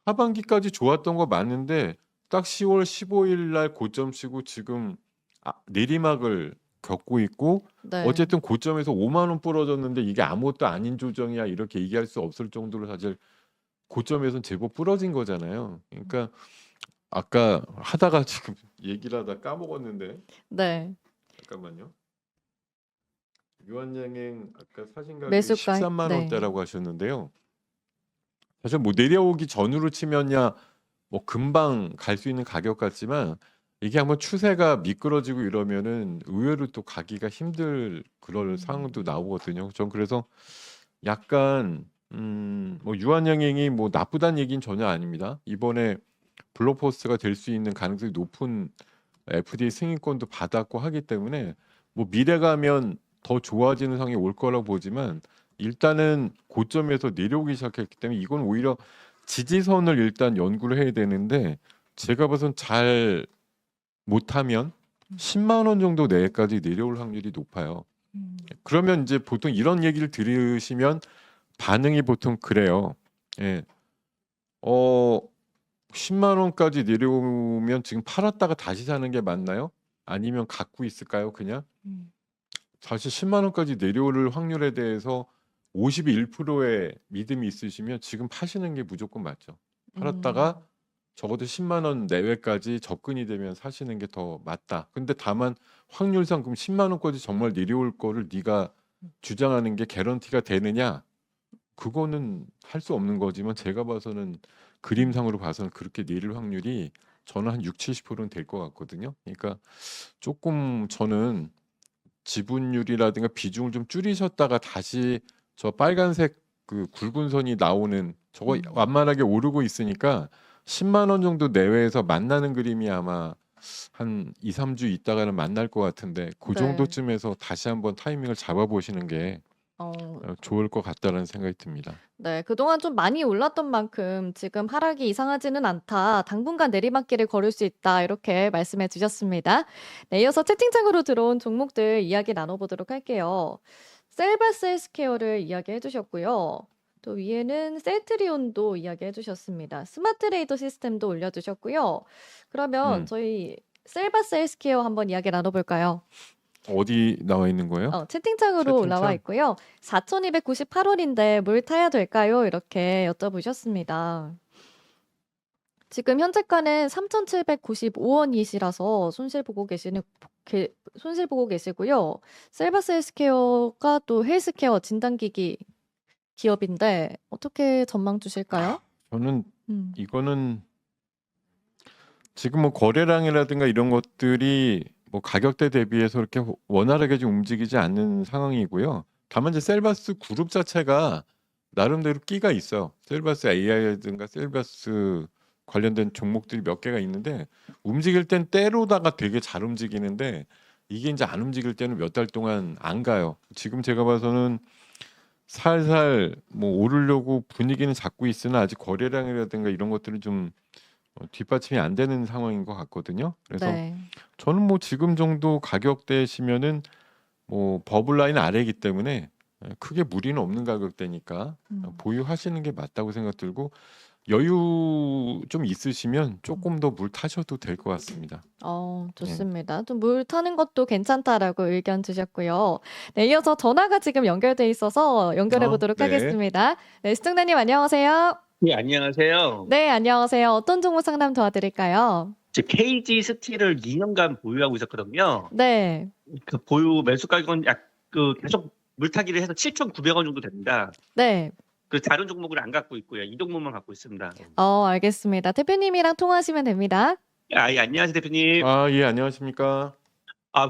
하반기까지 좋았던 거 맞는데 딱 10월 15일 날 고점 치고 지금 내리막을 겪고 있고 네. 어쨌든 고점에서 5만 원 부러졌는데 이게 아무것도 아닌 조정이야 이렇게 얘기할 수 없을 정도로 사실 고점에선 제법 부러진 거잖아요. 그러니까 아까 하다가 지금 얘기를 하다 까먹었는데 네. 잠깐만요. 유한양행 아까 사신 가격이 매수가 13만 네. 원대라고 하셨는데요. 사실 뭐 내려오기 전으로 치면야 뭐 금방 갈 수 있는 가격 같지만 이게 한번 추세가 미끄러지고 이러면은 의외로 또 가기가 힘들 그럴 상황도 나오거든요. 전 그래서 약간 뭐 유한양행이 뭐 나쁘다는 얘기는 전혀 아닙니다. 이번에 블록버스터가 될 수 있는 가능성이 높은 FDA 승인권도 받았고 하기 때문에 뭐 미래 가면 더 좋아지는 상황이 올 거라고 보지만 일단은 고점에서 내려오기 시작했기 때문에 이건 오히려 지지선을 일단 연구를 해야 되는데 제가 봐선 잘 못하면 10만 원 정도 내외까지 내려올 확률이 높아요. 그러면 이제 보통 이런 얘기를 들으시면 반응이 보통 그래요. 예. 10만 원까지 내려오면 지금 팔았다가 다시 사는 게 맞나요? 아니면 갖고 있을까요, 그냥? 음. 사실 10만 원까지 내려올 확률에 대해서 51%의 믿음이 있으시면 지금 파시는 게 무조건 맞죠. 팔았다가 적어도 10만 원 내외까지 접근이 되면 사시는 게 더 맞다. 근데 다만 확률상 그럼 10만 원까지 정말 내려올 거를 네가 주장하는 게 개런티가 되느냐? 그거는 할 수 없는 거지만 제가 봐서는 그림상으로 봐서는 그렇게 내릴 확률이 저는 한 60-70%는 될 것 같거든요. 그러니까 조금 저는 지분율이라든가 비중을 좀 줄이셨다가 다시 저 빨간색 그 굵은 선이 나오는 저거 완만하게 오르고 있으니까 10만 원 정도 내외에서 만나는 그림이 아마 한 2-3주 있다가는 만날 것 같은데 그 네. 정도쯤에서 다시 한번 타이밍을 잡아보시는 게 어. 좋을 것 같다는 생각이 듭니다. 네. 그동안 좀 많이 올랐던 만큼 지금 하락이 이상하지는 않다. 당분간 내리막길을 걸을 수 있다. 이렇게 말씀해 주셨습니다. 네. 이어서 채팅창으로 들어온 종목들 이야기 나눠보도록 할게요. 셀바스 헬스케어를 이야기해 주셨고요. 또 위에는 셀트리온도 이야기해 주셨습니다. 스마트레이더 시스템도 올려주셨고요. 그러면 음. 저희 셀바스 헬스케어 한번 이야기 나눠볼까요? 어디 나와 있는 거예요? 채팅창으로 올라와 채팅창? 있고요. 4,298원인데 물 타야 될까요? 이렇게 여쭤보셨습니다. 지금 현재가는 3,795원이시라서 손실 보고 계시고요. 셀바스 헬스케어가 또 헬스케어 진단기기 기업인데 어떻게 전망 주실까요? 저는 음. 이거는 지금 뭐 거래량이라든가 이런 것들이 뭐 가격대 대비해서 이렇게 원활하게 좀 움직이지 않는 상황이고요. 다만 이제 셀바스 그룹 자체가 나름대로 끼가 있어요. 셀바스 AI라든가 셀바스 관련된 종목들이 몇 개가 있는데 움직일 땐 때로다가 되게 잘 움직이는데 이게 이제 안 움직일 때는 몇 달 동안 안 가요. 지금 제가 봐서는 살살 뭐 오르려고 분위기는 잡고 있으나 아직 거래량이라든가 이런 것들은 좀 뒷받침이 안 되는 상황인 것 같거든요. 그래서 네. 저는 뭐 지금 정도 가격대시면은 뭐 버블라인 아래이기 때문에 크게 무리는 없는 가격대니까 보유하시는 게 맞다고 생각 들고 여유 좀 있으시면 조금 더 물 타셔도 될 것 같습니다. 좋습니다. 좀 물 타는 것도 괜찮다라고 의견 주셨고요. 네, 이어서 전화가 지금 연결돼 있어서 연결해 보도록 네. 하겠습니다. 네, 시청자님 안녕하세요. 네, 안녕하세요. 네, 안녕하세요. 어떤 종목 상담 도와드릴까요? 저 KG 스틸을 2년간 보유하고 있었거든요. 네. 그 보유 매수 가격은 계속 물타기를 해서 7,900원 정도 됩니다. 네. 그 다른 종목을 안 갖고 있고요. 이 종목만 갖고 있습니다. 알겠습니다. 대표님이랑 통화하시면 됩니다. 예, 안녕하세요, 대표님. 예, 안녕하십니까?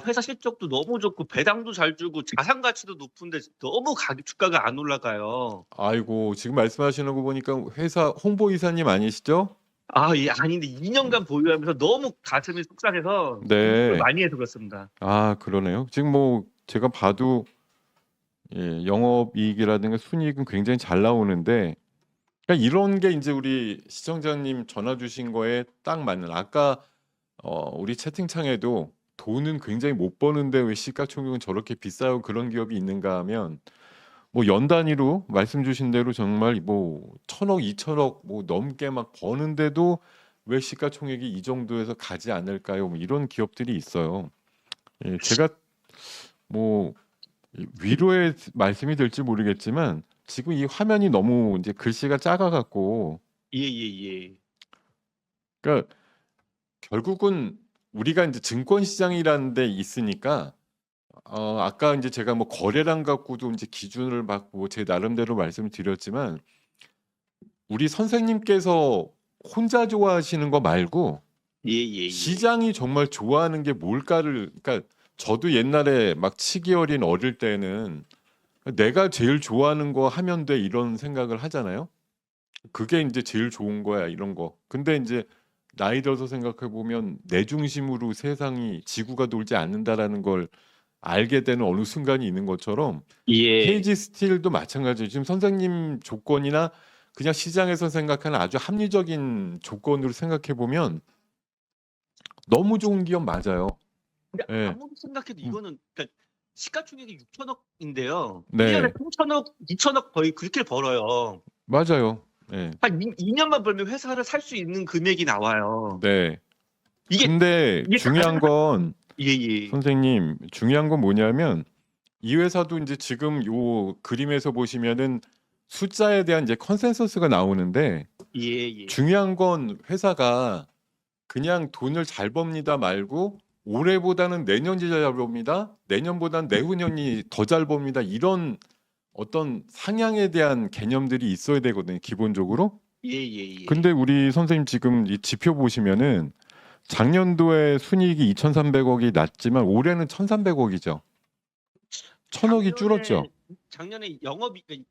회사 실적도 너무 좋고 배당도 잘 주고 자산 가치도 높은데 너무 주가가 안 올라가요. 아이고, 지금 말씀하시는 거 보니까 회사 홍보이사님 아니시죠? 예, 아닌데 2년간 보유하면서 너무 가슴이 속상해서 네. 공부를 많이 해서 그렇습니다. 그러네요. 지금 뭐 제가 봐도 영업이익이라든가 순이익은 굉장히 잘 나오는데 그러니까 이런 게 이제 우리 시청자님 전화 주신 거에 딱 맞는 아까 우리 채팅창에도 돈은 굉장히 못 버는데 왜 시가총액은 저렇게 비싸고 그런 기업이 있는가 하면 뭐 연 단위로 말씀 주신 대로 정말 뭐 1,000억, 2,000억 뭐 넘게 막 버는데도 왜 시가총액이 이 정도에서 가지 않을까요? 뭐 이런 기업들이 있어요. 제가 뭐 위로의 말씀이 될지 모르겠지만 지금 이 화면이 너무 이제 글씨가 작아 갖고 예. 그러니까 결국은 우리가 이제 증권 시장이라는 데 있으니까 아까 이제 제가 뭐 거래량 갖고도 이제 기준을 받고 제 나름대로 말씀을 드렸지만 우리 선생님께서 혼자 좋아하시는 거 말고 예. 시장이 정말 좋아하는 게 뭘까를 그러니까 저도 옛날에 막 치기 어린 어릴 때는 내가 제일 좋아하는 거 하면 돼 이런 생각을 하잖아요. 그게 이제 제일 좋은 거야 이런 거. 근데 이제 나이 들어서 생각해 보면 내 중심으로 세상이 지구가 돌지 않는다라는 걸 알게 되는 어느 순간이 있는 것처럼 예. KG 스틸도 마찬가지예요. 지금 선생님 조건이나 그냥 시장에서 생각하는 아주 합리적인 조건으로 생각해 보면 너무 좋은 기업 맞아요. 근데 예. 아무리 생각해도 이거는 그러니까 시가총액이 6천억인데요. 네. 1년에 3천억, 2천억 거의 그렇게 벌어요. 맞아요. 예. 한 2년만 벌면 회사를 살 수 있는 금액이 나와요. 네. 이게 근데 이게 중요한 건 예. 선생님 중요한 건 뭐냐면 이 회사도 이제 지금 요 그림에서 보시면은 숫자에 대한 이제 컨센서스가 나오는데 예. 중요한 건 회사가 그냥 돈을 잘 법니다 말고 올해보다는 내년이 잘 법니다. 내년보다는 내후년이 더 잘 법니다. 이런 어떤 상향에 대한 개념들이 있어야 되거든요. 기본적으로. 예. 근데 우리 선생님 지금 이 지표 보시면은 작년도에 순이익이 2,300억이 났지만 올해는 1,300억이죠. 1,000억이 줄었죠. 작년에 영업이익이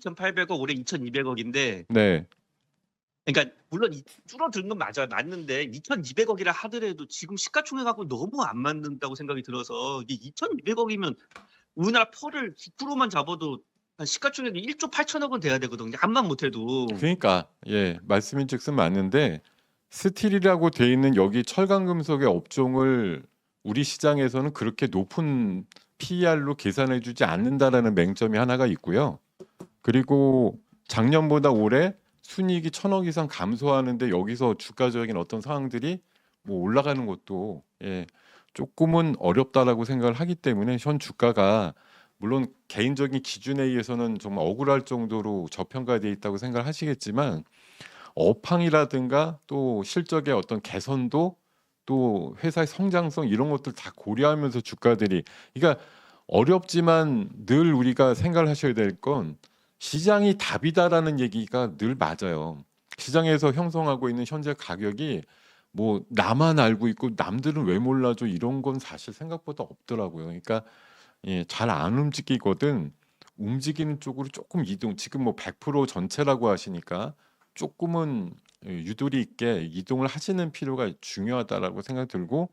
2,800억, 올해 2,200억인데 네. 그러니까 물론 줄어든 건 맞는데 2,200억이라 하더라도 지금 시가총액하고 너무 안 맞는다고 생각이 들어서 이게 2,200억이면 우리나라 펄을 9%만 잡아도 한 시가총액이 1조 8천억은 돼야 되거든요. 암만 못해도. 그러니까 말씀인즉슨 맞는데 스틸이라고 돼 있는 여기 철강금속의 업종을 우리 시장에서는 그렇게 높은 PER로 계산해 주지 않는다라는 맹점이 하나가 있고요. 그리고 작년보다 올해 순이익이 1,000억 이상 감소하는데 여기서 주가적인 어떤 상황들이 뭐 올라가는 것도 조금은 어렵다라고 생각을 하기 때문에 현 주가가 물론 개인적인 기준에 의해서는 정말 억울할 정도로 저평가되어 있다고 생각을 하시겠지만 업황이라든가 또 실적의 어떤 개선도 또 회사의 성장성 이런 것들 다 고려하면서 주가들이 그러니까 어렵지만 늘 우리가 생각을 하셔야 될 건 시장이 답이다라는 얘기가 늘 맞아요. 시장에서 형성하고 있는 현재 가격이 뭐 나만 알고 있고 남들은 왜 몰라줘 이런 건 사실 생각보다 없더라고요. 그러니까 잘 안 움직이거든. 움직이는 쪽으로 조금 이동. 지금 뭐 100% 전체라고 하시니까 조금은 유도리 있게 이동을 하시는 필요가 중요하다라고 생각 들고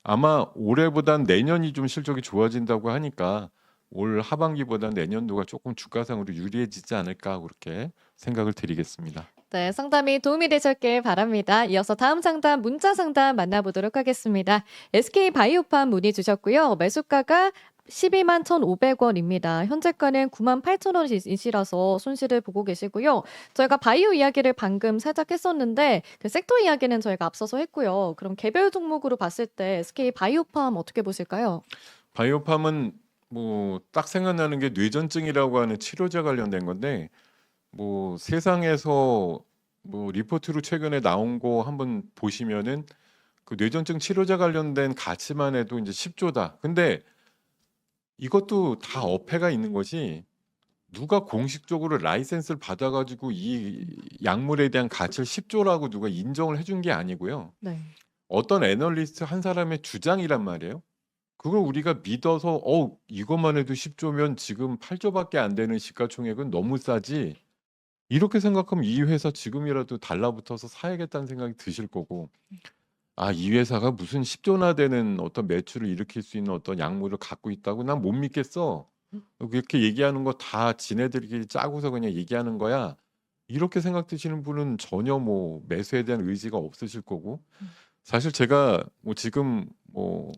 아마 올해보단 내년이 좀 실적이 좋아진다고 하니까 올 하반기보다 내년도가 조금 주가상으로 유리해지지 않을까 그렇게 생각을 드리겠습니다. 네, 상담이 도움이 되셨길 바랍니다. 이어서 다음 상담, 문자 상담 만나보도록 하겠습니다. SK바이오팜 문의 주셨고요. 매수가가 12만 1,500원입니다. 현재가는 9만 8천원이시라서 손실을 보고 계시고요. 저희가 바이오 이야기를 방금 살짝 했었는데 그 섹터 이야기는 저희가 앞서서 했고요. 그럼 개별 종목으로 봤을 때 SK바이오팜 어떻게 보실까요? 바이오팜은 뭐 딱 생각나는 게 뇌전증이라고 하는 치료제 관련된 건데 뭐 세상에서 뭐 리포트로 최근에 나온 거 한번 보시면은 그 뇌전증 치료제 관련된 가치만 해도 이제 10조다. 근데 이것도 다 어폐가 있는 것이 누가 공식적으로 라이센스를 받아가지고 이 약물에 대한 가치를 10조라고 누가 인정을 해준 게 아니고요. 네. 어떤 애널리스트 한 사람의 주장이란 말이에요. 그걸 우리가 믿어서 이것만 해도 10조면 지금 8조밖에 안 되는 시가총액은 너무 싸지. 이렇게 생각하면 이 회사 지금이라도 달라붙어서 사야겠다는 생각이 드실 거고 이 회사가 무슨 10조나 되는 어떤 매출을 일으킬 수 있는 어떤 약물을 갖고 있다고 난 못 믿겠어. 그렇게 얘기하는 거 다 지네들끼리 짜고서 그냥 얘기하는 거야. 이렇게 생각되시는 분은 전혀 뭐 매수에 대한 의지가 없으실 거고 사실 제가 뭐 지금 뭐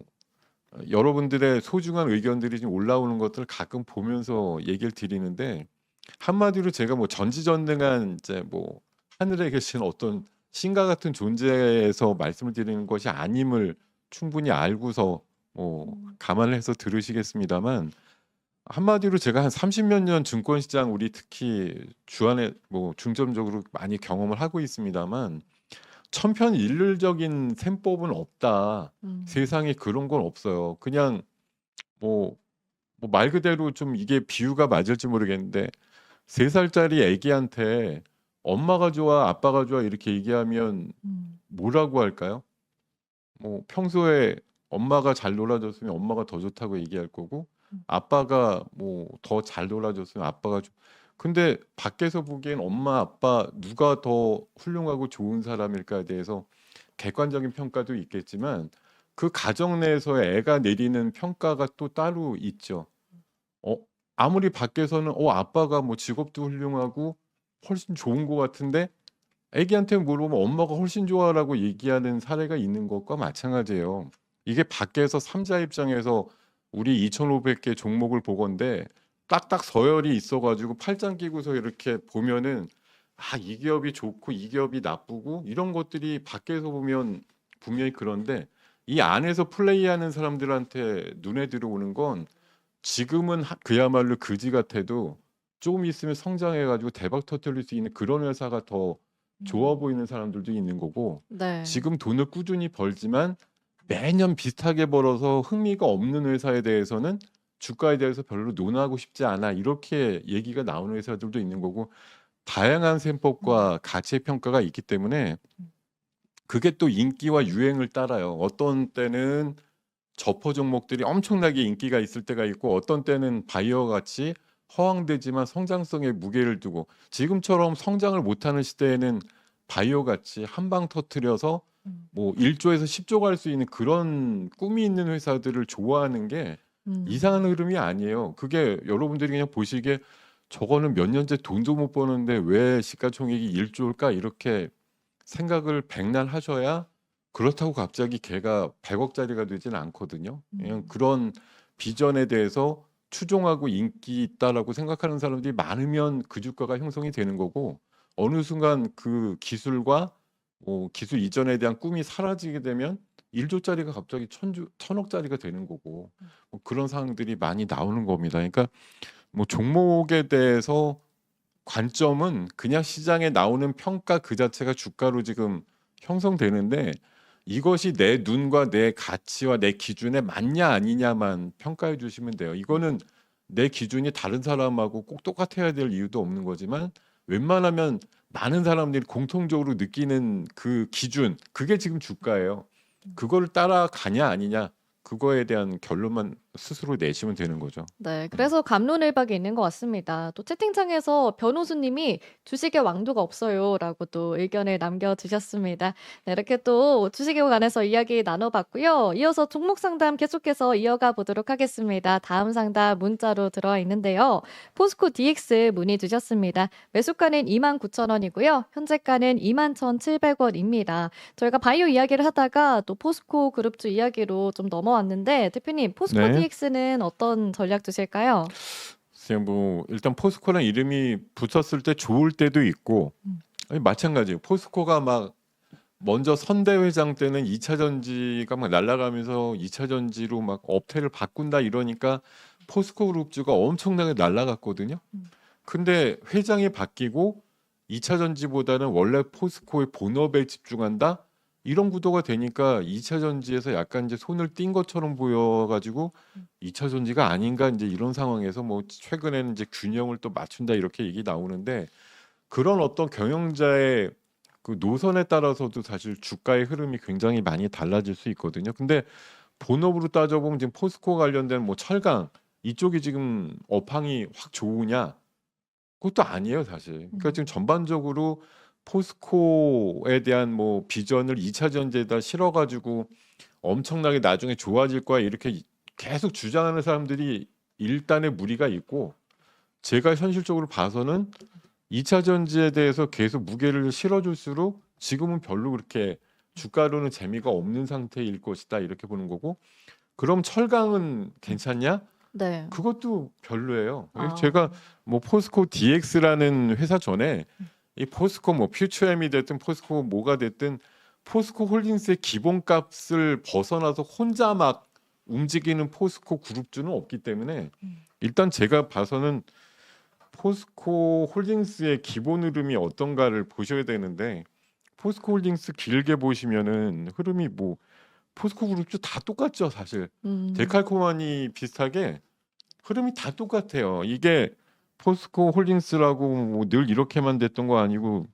여러분들의 소중한 의견들이 좀 올라오는 것들을 가끔 보면서 얘기를 드리는데 한마디로 제가 뭐 전지전능한 이제 뭐 하늘에 계신 어떤 신과 같은 존재에서 말씀을 드리는 것이 아님을 충분히 알고서 감안을 해서 들으시겠습니다만 한마디로 제가 한 30몇 년 증권 시장 우리 특히 주안에 뭐 중점적으로 많이 경험을 하고 있습니다만 천편일률적인 셈법은 없다. 음. 세상에 그런 건 없어요. 그냥 뭐 말 그대로 좀 이게 비유가 맞을지 모르겠는데 3살짜리 애기한테 엄마가 좋아, 아빠가 좋아 이렇게 얘기하면 음. 뭐라고 할까요? 뭐 평소에 엄마가 잘 놀아줬으면 엄마가 더 좋다고 얘기할 거고 아빠가 뭐 더 잘 놀아줬으면 아빠가 근데 밖에서 보기엔 엄마, 아빠 누가 더 훌륭하고 좋은 사람일까에 대해서 객관적인 평가도 있겠지만 그 가정 내에서 애가 내리는 평가가 또 따로 있죠. 어, 아무리 밖에서는 아빠가 뭐 직업도 훌륭하고 훨씬 좋은 것 같은데 애기한테 물어보면 엄마가 훨씬 좋아라고 얘기하는 사례가 있는 것과 마찬가지예요. 이게 밖에서 삼자 입장에서 우리 2,500개 종목을 보건데 딱딱 서열이 있어가지고 팔짱 끼고서 이렇게 보면은 이 기업이 좋고 이 기업이 나쁘고 이런 것들이 밖에서 보면 분명히 그런데 이 안에서 플레이하는 사람들한테 눈에 들어오는 건 지금은 그야말로 그지 같아도 조금 있으면 성장해가지고 대박 터뜨릴 수 있는 그런 회사가 더 좋아 보이는 사람들도 있는 거고 네. 지금 돈을 꾸준히 벌지만 매년 비슷하게 벌어서 흥미가 없는 회사에 대해서는 주가에 대해서 별로 논하고 싶지 않아 이렇게 얘기가 나오는 회사들도 있는 거고 다양한 셈법과 가치 평가가 있기 때문에 그게 또 인기와 유행을 따라요. 어떤 때는 저퍼 종목들이 엄청나게 인기가 있을 때가 있고 어떤 때는 바이오 같이 허황되지만 성장성에 무게를 두고 지금처럼 성장을 못하는 시대에는 바이오 같이 한 방 터트려서 뭐 1조에서 10조 갈 수 있는 그런 꿈이 있는 회사들을 좋아하는 게 이상한 흐름이 아니에요. 그게 여러분들이 그냥 보시기에 저거는 몇 년째 돈도 못 버는데 왜 시가총액이 1조일까 이렇게 생각을 백날 하셔야 그렇다고 갑자기 걔가 100억짜리가 되진 않거든요. 그냥 그런 비전에 대해서 추종하고 인기 있다라고 생각하는 사람들이 많으면 그 주가가 형성이 되는 거고 어느 순간 그 기술과 기술 이전에 대한 꿈이 사라지게 되면 1조짜리가 갑자기 1000억짜리가 되는 거고 뭐 그런 상황들이 많이 나오는 겁니다. 그러니까 뭐 종목에 대해서 관점은 그냥 시장에 나오는 평가 그 자체가 주가로 지금 형성되는데 이것이 내 눈과 내 가치와 내 기준에 맞냐 아니냐만 평가해 주시면 돼요. 이거는 내 기준이 다른 사람하고 꼭 똑같아야 될 이유도 없는 거지만 웬만하면 많은 사람들이 공통적으로 느끼는 그 기준 그게 지금 주가예요. 그거를 따라가냐 아니냐 그거에 대한 결론만 스스로 내시면 되는 거죠. 네, 그래서 갑론을박이 있는 것 같습니다. 또 채팅창에서 변호수님이 주식에 왕도가 없어요라고 또 의견을 남겨주셨습니다. 네, 이렇게 또 주식에 관해서 이야기 나눠봤고요. 이어서 종목 상담 계속해서 이어가 보도록 하겠습니다. 다음 상담 문자로 들어와 있는데요. 포스코 DX 문의 주셨습니다. 매수가는 29,000원이고요. 현재가는 21,700원입니다. 저희가 바이오 이야기를 하다가 또 포스코 그룹주 이야기로 좀 넘어왔는데 대표님 포스코 네. DX는 어떤 전략 두실까요? 그냥 뭐 일단 포스코란 이름이 붙었을 때 좋을 때도 있고 아니, 마찬가지예요. 포스코가 막 먼저 선대 회장 때는 2차 전지가 막 날아가면서 2차 전지로 막 업태를 바꾼다 이러니까 포스코 그룹주가 엄청나게 날아갔거든요. 근데 회장이 바뀌고 2차 전지보다는 원래 포스코의 본업에 집중한다. 이런 구도가 되니까 2차 전지에서 약간 이제 손을 띈 것처럼 보여가지고 2차 전지가 아닌가 이제 이런 상황에서 뭐 최근에는 이제 균형을 또 맞춘다 이렇게 얘기 나오는데 그런 어떤 경영자의 그 노선에 따라서도 사실 주가의 흐름이 굉장히 많이 달라질 수 있거든요. 근데 본업으로 따져보면 지금 포스코 관련된 뭐 철강 이쪽이 지금 업황이 확 좋으냐? 그것도 아니에요, 사실. 그러니까 지금 전반적으로 포스코에 대한 뭐 비전을 2차 전지에다 실어가지고 엄청나게 나중에 좋아질 거야 이렇게 계속 주장하는 사람들이 일단의 무리가 있고 제가 현실적으로 봐서는 2차 전지에 대해서 계속 무게를 실어줄수록 지금은 별로 그렇게 주가로는 재미가 없는 상태일 것이다 이렇게 보는 거고 그럼 철강은 괜찮냐? 네. 그것도 별로예요. 아. 제가 뭐 포스코 DX라는 회사 전에 이 포스코 뭐 퓨처엠이 됐든 포스코 뭐가 됐든 포스코 홀딩스의 기본값을 벗어나서 혼자 막 움직이는 포스코 그룹주는 없기 때문에 일단 제가 봐서는 포스코 홀딩스의 기본 흐름이 어떤가를 보셔야 되는데 포스코 홀딩스 길게 보시면은 흐름이 뭐 포스코 그룹주 다 똑같죠 사실. 데칼코마니 비슷하게 흐름이 다 똑같아요. 이게 포스코 홀딩스라고 뭐 늘 이렇게만 됐던 거 아니고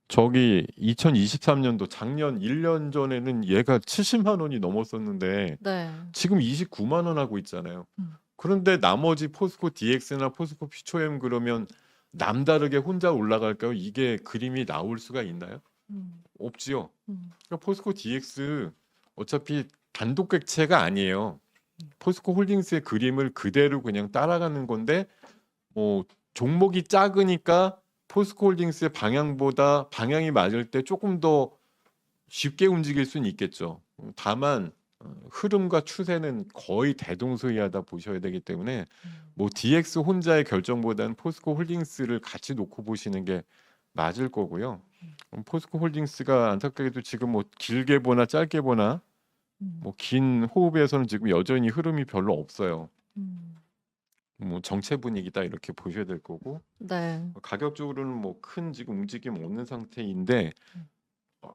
저기 2023년도 작년 1년 전에는 얘가 70만 원이 넘었었는데 네. 지금 29만 원 하고 있잖아요. 음. 그런데 나머지 포스코 DX나 포스코 퓨처엠 그러면 남다르게 혼자 올라갈까요? 이게 그림이 나올 수가 있나요? 음. 없지요. 음. 그러니까 포스코 DX 어차피 단독 객체가 아니에요. 포스코 홀딩스의 그림을 그대로 그냥 따라가는 건데 뭐 종목이 작으니까 포스코 홀딩스의 방향이 맞을 때 조금 더 쉽게 움직일 수는 있겠죠. 다만 흐름과 추세는 거의 대동소이하다 보셔야 되기 때문에 뭐 DX 혼자의 결정보다는 포스코 홀딩스를 같이 놓고 보시는 게 맞을 거고요. 포스코 홀딩스가 안타깝게도 지금 뭐 길게 보나 짧게 보나 뭐 긴 호흡에서는 지금 여전히 흐름이 별로 없어요. 음. 뭐 정체 분위기다 이렇게 보셔야 될 거고 네. 가격적으로는 뭐 큰 지금 움직임 없는 상태인데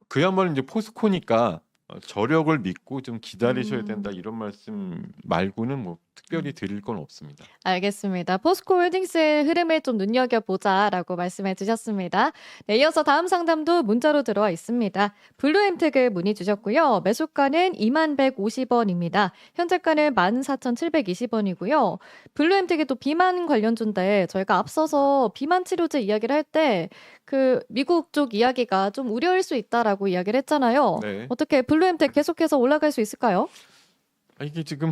그야말로 이제 포스코니까 저력을 믿고 좀 기다리셔야 된다 이런 말씀 말고는 뭐 특별히 드릴 건 없습니다. 알겠습니다. 포스코 홀딩스의 흐름을 좀 눈여겨보자라고 말씀해 주셨습니다. 네, 이어서 다음 상담도 문자로 들어와 있습니다. 블루엠텍을 문의 주셨고요. 매수가는 2150원입니다. 현재가는 14720원이고요. 블루엠텍이 또 비만 관련주인데 저희가 앞서서 비만 치료제 이야기를 할 때 그 미국 쪽 이야기가 좀 우려일 수 있다라고 이야기를 했잖아요. 네. 어떻게 블루엠텍 계속해서 올라갈 수 있을까요? 이게 지금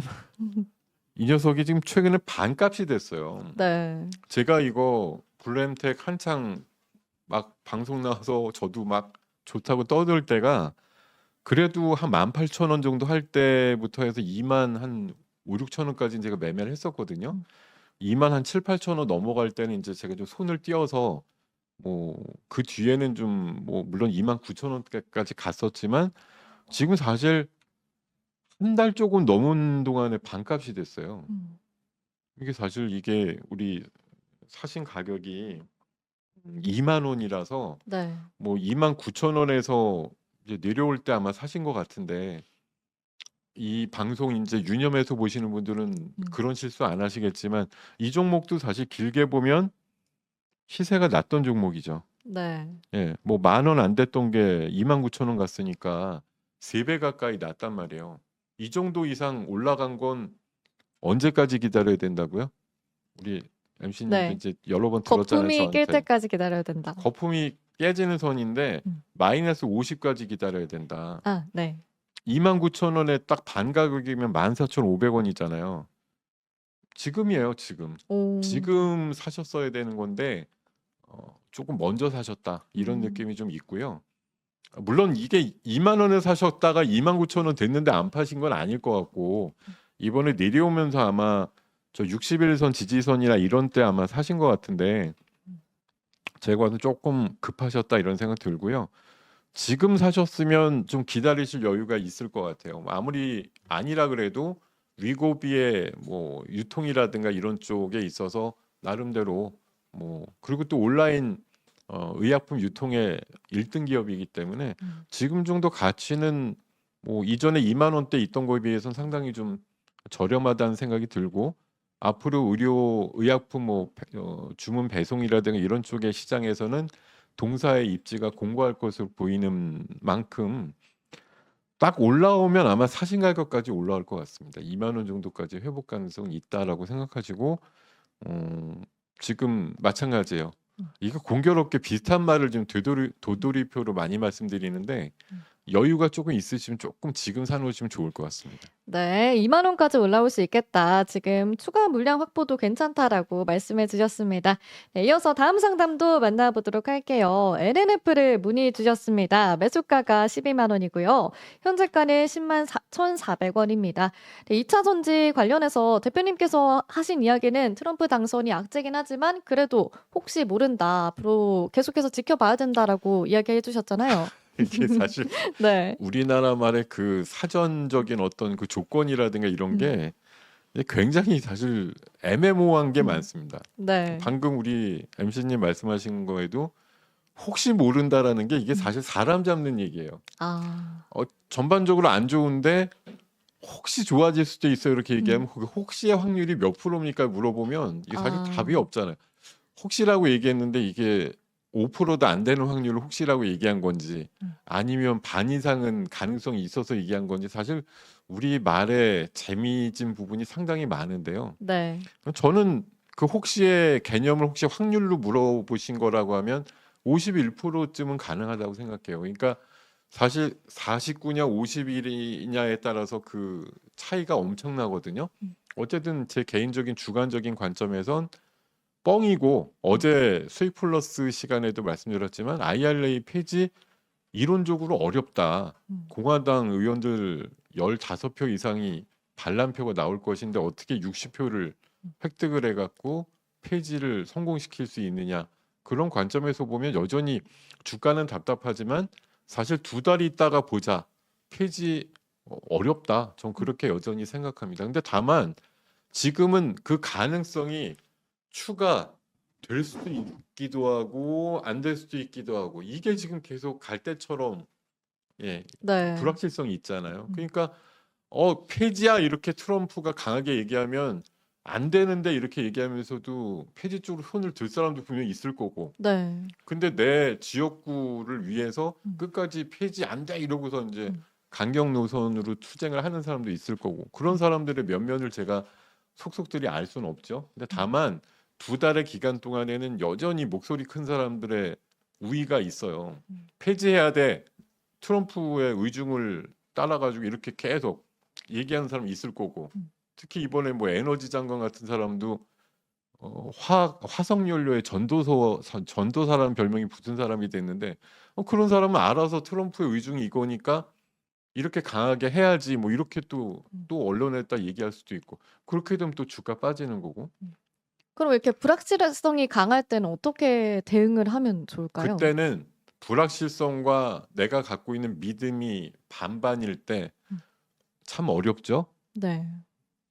이 녀석이 지금 최근에 반값이 됐어요. 네. 제가 이거 블루엠텍 한창 막 방송 나와서 저도 막 좋다고 떠들 때가 그래도 한 18,000원 정도 할 때부터 해서 2만 한 5, 6천 원까지 제가 매매를 했었거든요. 2만 한 7, 8천 원 넘어갈 때는 이제 제가 좀 손을 띄어서 뭐 그 뒤에는 좀 뭐 물론 2만 9천 원까지 갔었지만 지금 사실 한 달 조금 넘은 동안에 반값이 됐어요. 이게 사실 이게 우리 사신 가격이 2만 원이라서 네. 뭐 2만 9천 원에서 이제 내려올 때 아마 사신 것 같은데 이 방송 이제 유념해서 보시는 분들은 그런 실수 안 하시겠지만 이 종목도 사실 길게 보면 시세가 낮던 종목이죠. 네. 예, 뭐 10,000원 안 됐던 게 29,000원 갔으니까 3배 가까이 낮단 말이에요. 이 정도 이상 올라간 건 언제까지 기다려야 된다고요? 우리 MC님도 네. 이제 여러 번 들었잖아요, 거품이 낄 저한테. 때까지 기다려야 된다. 거품이 깨지는 선인데 마이너스 50까지 기다려야 된다. 아, 네. 29,000원에 딱 반 가격이면 14,500원이잖아요. 지금이에요, 지금. 오. 지금 사셨어야 되는 건데 조금 먼저 사셨다 이런 음. 느낌이 좀 있고요. 물론 이게 2만 원에 사셨다가 29,000원 됐는데 안 파신 건 아닐 것 같고 이번에 내려오면서 아마 저 61선 지지선이나 이런 때 아마 사신 것 같은데 제가 봐도 조금 급하셨다 이런 생각 들고요. 지금 사셨으면 좀 기다리실 여유가 있을 것 같아요. 아무리 아니라 그래도 위고비의 뭐 유통이라든가 이런 쪽에 있어서 나름대로 뭐 그리고 또 온라인 의약품 유통의 1등 기업이기 때문에 지금 정도 가치는 뭐 이전에 2만 원대 있던 거에 비해서는 상당히 좀 저렴하다는 생각이 들고 앞으로 의약품 뭐 주문 배송이라든가 이런 쪽의 시장에서는 동사의 입지가 공고할 것으로 보이는 만큼 딱 올라오면 아마 사신 가격까지 올라올 것 같습니다. 2만 원 정도까지 회복 가능성이 있다라고 생각하시고 지금 마찬가지예요. 이거 공교롭게 비슷한 말을 좀 도돌이표로 많이 말씀드리는데 여유가 조금 있으시면 조금 지금 사놓으시면 좋을 것 같습니다. 네, 2만 원까지 올라올 수 있겠다. 지금 추가 물량 확보도 괜찮다라고 말씀해 주셨습니다. 네, 이어서 다음 상담도 만나보도록 할게요. LNF를 문의 주셨습니다. 매수가가 12만 원이고요. 현재가는 10만 1,400원입니다. 네, 2차 전지 관련해서 대표님께서 하신 이야기는 트럼프 당선이 악재긴 하지만 그래도 혹시 모른다. 앞으로 계속해서 지켜봐야 된다라고 이야기해 주셨잖아요. 이게 사실 네. 우리나라만의 그 사전적인 어떤 그 조건이라든가 이런 게 굉장히 사실 애매모호한 게 많습니다. 네. 방금 우리 MC님 말씀하신 거에도 혹시 모른다라는 게 이게 사실 사람 잡는 얘기예요. 아. 전반적으로 안 좋은데 혹시 좋아질 수도 있어요. 이렇게 얘기하면 그 혹시의 확률이 몇 프로입니까 물어보면 이게 사실 아. 답이 없잖아요. 혹시라고 얘기했는데 이게 5%도 안 되는 확률을 혹시라고 얘기한 건지 아니면 반 이상은 가능성이 있어서 얘기한 건지 사실 우리 말에 재미진 부분이 상당히 많은데요. 네. 저는 그 혹시의 개념을 혹시 확률로 물어보신 거라고 하면 51%쯤은 가능하다고 생각해요. 그러니까 사실 49냐 51이냐에 따라서 그 차이가 엄청나거든요. 어쨌든 제 개인적인 주관적인 관점에선 뻥이고 어제 수익 플러스 시간에도 말씀드렸지만 IRA 폐지 이론적으로 어렵다. 공화당 의원들 15표 이상이 반란표가 나올 것인데 어떻게 60표를 획득을 해갖고 폐지를 성공시킬 수 있느냐. 그런 관점에서 보면 여전히 주가는 답답하지만 사실 2달 있다가 보자. 폐지 어렵다. 전 그렇게 여전히 생각합니다. 근데 다만 지금은 그 가능성이 추가될 수도 있기도 하고 안 될 수도 있기도 하고 이게 지금 계속 갈대처럼 예, 네. 불확실성이 있잖아요. 그러니까 폐지야 이렇게 트럼프가 강하게 얘기하면 안 되는데 이렇게 얘기하면서도 폐지 쪽으로 손을 들 사람도 분명히 있을 거고. 네. 근데 내 지역구를 위해서 끝까지 폐지 안 돼 이러고서 이제 강경 노선으로 투쟁을 하는 사람도 있을 거고. 그런 사람들의 면면을 제가 속속들이 알 수는 없죠. 근데 다만 2달의 기간 동안에는 여전히 목소리 큰 사람들의 우위가 있어요. 폐지해야 돼. 트럼프의 의중을 따라가지고 이렇게 계속 얘기하는 사람이 있을 거고. 특히 이번에 뭐 에너지 장관 같은 사람도 화석연료의 전도사라는 별명이 붙은 사람이 됐는데 그런 사람은 알아서 트럼프의 의중이 이거니까 이렇게 강하게 해야지 뭐 이렇게 또 언론에다 얘기할 수도 있고 그렇게 되면 또 주가 빠지는 거고 그럼 이렇게 불확실성이 강할 때는 어떻게 대응을 하면 좋을까요? 그때는 불확실성과 내가 갖고 있는 믿음이 반반일 때 참 어렵죠. 네.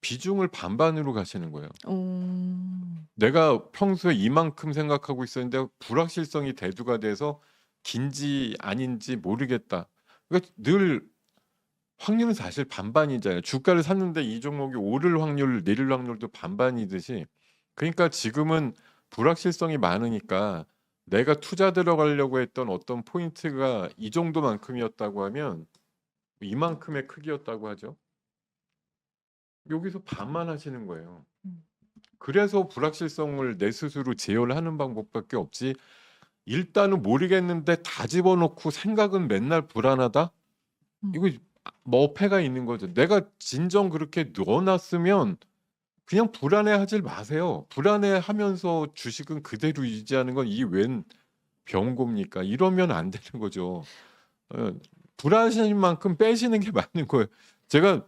비중을 반반으로 가시는 거예요. 음. 내가 평소에 이만큼 생각하고 있었는데 불확실성이 대두가 돼서 긴지 아닌지 모르겠다. 그러니까 늘 확률은 사실 반반이잖아요. 주가를 샀는데 이 종목이 오를 확률, 내릴 확률도 반반이듯이. 그러니까 지금은 불확실성이 많으니까 내가 투자 들어가려고 했던 어떤 포인트가 이 정도만큼이었다고 하면 이만큼의 크기였다고 하죠. 여기서 반만 하시는 거예요. 그래서 불확실성을 내 스스로 제어를 하는 방법밖에 없지. 일단은 모르겠는데 다 집어넣고 생각은 맨날 불안하다. 이거 뭐 어폐가 있는 거죠. 내가 진정 그렇게 넣어놨으면 그냥 불안해하지 마세요. 불안해하면서 주식은 그대로 유지하는 건 이 웬 병고입니까? 이러면 안 되는 거죠. 불안하신 만큼 빼시는 게 맞는 거예요. 제가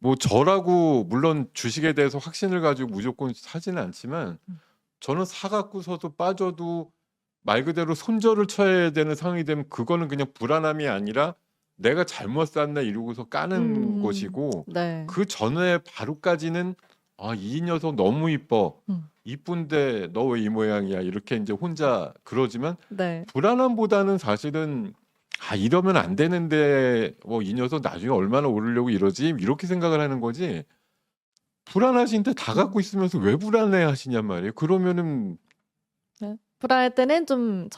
뭐 저라고 물론 주식에 대해서 확신을 가지고 무조건 사지는 않지만 저는 사갖고서도 빠져도 말 그대로 손절을 쳐야 되는 상황이 되면 그거는 그냥 불안함이 아니라 내가 잘못 샀나 이러고서 까는 것이고 네. 그 전에 바로까지는 이 녀석 너무 이뻐 이쁜데 너 왜 이 모양이야 이렇게 이제 혼자 그러지만 네. 불안함보다는 사실은 이러면 안 되는데 이 녀석 나중에 얼마나 오르려고 이러지 이렇게 생각을 하는 거지 불안하신데 다 갖고 있으면서 왜 불안해 하시냔 말이에요. 그러면은 네. 불안할 때는 좀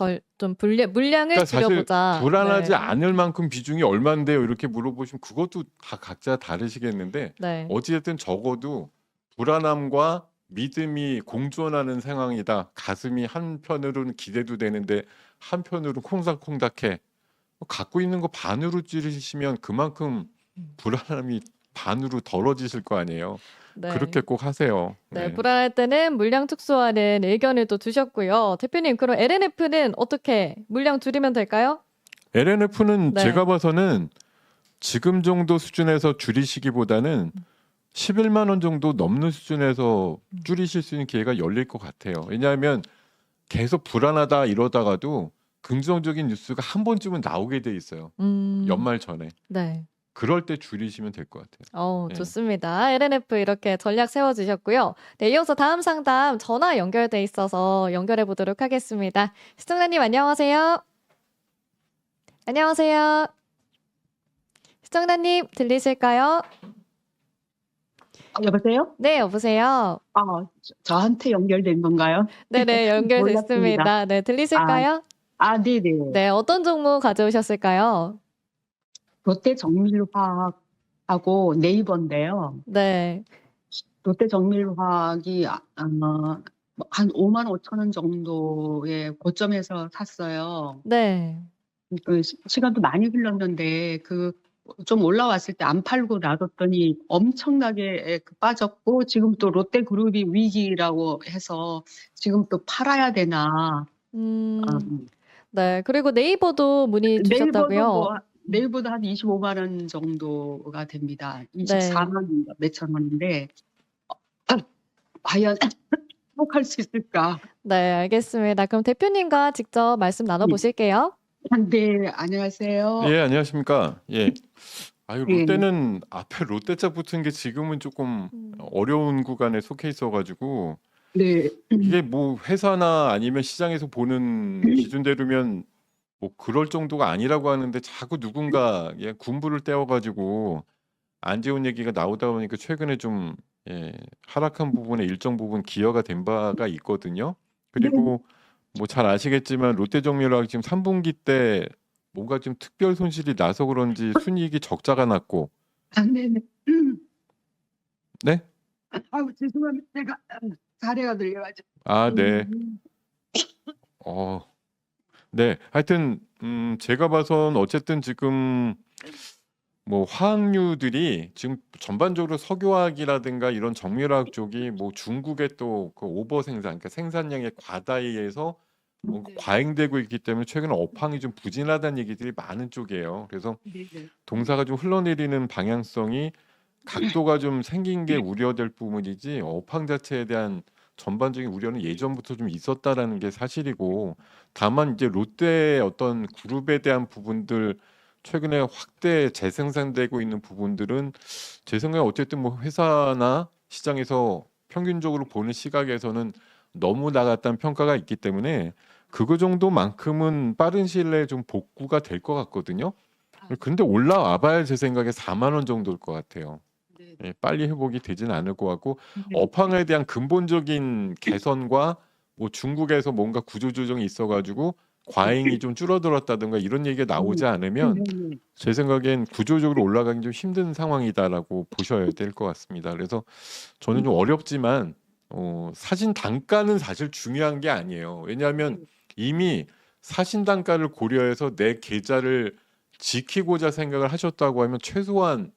물량을 그러니까 사실 줄여보자. 불안하지 네. 않을 만큼 비중이 얼만데요 이렇게 물어보시면 그것도 다 각자 다르시겠는데 네. 어찌됐든 적어도 불안함과 믿음이 공존하는 상황이다. 가슴이 한편으로는 기대도 되는데 한편으로는 콩닥콩닥해. 갖고 있는 거 반으로 줄이시면 그만큼 불안함이 반으로 덜어지실 거 아니에요. 네. 그렇게 꼭 하세요. 네, 불안할 때는 물량 축소하는 의견을 또 주셨고요. 대표님, 그럼 LNF는 어떻게 물량 줄이면 될까요? LNF는 네. 제가 봐서는 지금 정도 수준에서 줄이시기보다는 11만 원 정도 넘는 수준에서 줄이실 수 있는 기회가 열릴 것 같아요. 왜냐하면 계속 불안하다 이러다가도 긍정적인 뉴스가 한 번쯤은 나오게 돼 있어요. 연말 전에. 네. 그럴 때 줄이시면 될 것 같아요. 네. 좋습니다. LNF 이렇게 전략 세워주셨고요. 네, 이어서 다음 상담 전화 연결돼 있어서 연결해 보도록 하겠습니다. 시청자님 안녕하세요. 안녕하세요. 시청자님 들리실까요? 여보세요? 네, 여보세요. 저한테 연결된 건가요? 네네, 연결됐습니다. 몰랐습니다. 네, 들리실까요? 네네. 네, 어떤 종목 가져오셨을까요? 롯데정밀화학하고 네이버인데요. 네, 롯데정밀화학이 아마 한 5만 5천 원 정도의 고점에서 샀어요. 네. 시간도 많이 흘렀는데 좀 올라왔을 때 안 팔고 놔뒀더니 엄청나게 빠졌고 지금 또 롯데그룹이 위기라고 해서 지금 또 팔아야 되나. 음, 음, 네. 그리고 네이버도 문의 주셨다고요? 네이버도 한 25만 원 정도가 됩니다. 네. 24만 몇천 원인데 과연 행복할 수 있을까? 네, 알겠습니다. 그럼 대표님과 직접 말씀 나눠보실게요. 네, 안녕하세요. 예, 안녕하십니까. 예. 아유, 예. 롯데는 앞에 롯데자 붙은 게 지금은 조금 어려운 구간에 속해 있어가지고 네, 이게 뭐 회사나 아니면 시장에서 보는 기준대로면 뭐 그럴 정도가 아니라고 하는데 자꾸 누군가 군부를 떼어가지고 안 좋은 얘기가 나오다 보니까 최근에 좀 하락한 부분에 일정 부분 기여가 된 바가 있거든요. 그리고 뭐 잘 아시겠지만 롯데정밀화학 지금 3분기 때 뭔가 좀 특별 손실이 나서 그런지 순이익이 적자가 났고 네네. 네? 죄송합니다. 제가 사례가 들려가지고. 네. 네. 하여튼 제가 봐선 어쨌든 지금 뭐 화학류들이 지금 전반적으로 석유화학이라든가 이런 정밀화학 쪽이 뭐 중국의 또 그 오버 생산, 그러니까 생산량의 과다에 의해서 뭔가 과잉되고 있기 때문에 최근에 업황이 좀 부진하다는 얘기들이 많은 쪽이에요. 그래서 네네. 동사가 좀 흘러내리는 방향성이 각도가 좀 생긴 게 우려될 부분이지 업황 자체에 대한 전반적인 우려는 예전부터 좀 있었다라는 게 사실이고 다만 이제 롯데의 어떤 그룹에 대한 부분들 최근에 확대 재생산되고 있는 부분들은 제 생각에 어쨌든 뭐 회사나 시장에서 평균적으로 보는 시각에서는 너무 나갔다는 평가가 있기 때문에 그거 정도만큼은 빠른 시일 내에 좀 복구가 될 것 같거든요. 근데 올라와 봐야 제 생각에 4만 원 정도일 것 같아요. 빨리 회복이 되진 않을 것 같고 업황에 대한 근본적인 개선과 뭐 중국에서 뭔가 구조조정이 있어가지고 과잉이 좀 줄어들었다든가 이런 얘기가 나오지 않으면 제 생각엔 구조적으로 올라가기 좀 힘든 상황이다라고 보셔야 될 것 같습니다. 그래서 저는 좀 어렵지만 사신 단가는 사실 중요한 게 아니에요. 왜냐하면 이미 사신 단가를 고려해서 내 계좌를 지키고자 생각을 하셨다고 하면 최소한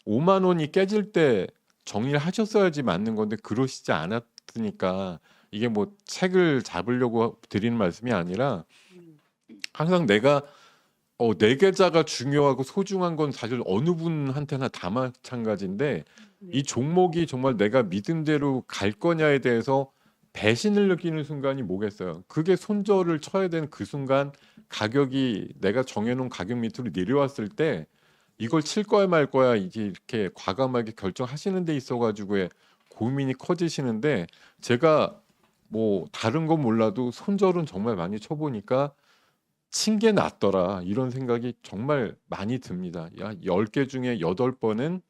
5만 원이 깨질 때 정리를 하셨어야지 맞는 건데 그러시지 않았으니까 이게 뭐 책을 잡으려고 드리는 말씀이 아니라 항상 내가 내 계좌가 중요하고 소중한 건 사실 어느 분한테나 다 마찬가지인데 이 종목이 정말 내가 믿은 대로 갈 거냐에 대해서 배신을 느끼는 순간이 뭐겠어요. 그게 손절을 쳐야 되는 그 순간 가격이 내가 정해놓은 가격 밑으로 내려왔을 때 이걸 칠 거야 말 거야 이게 이렇게 과감하게 결정하시는 데 있어가지고의 고민이 커지시는데 제가 뭐 다른 건 몰라도 손절은 정말 많이 쳐보니까 친 게 낫더라 이런 생각이 정말 많이 듭니다. 10개 중에 8번은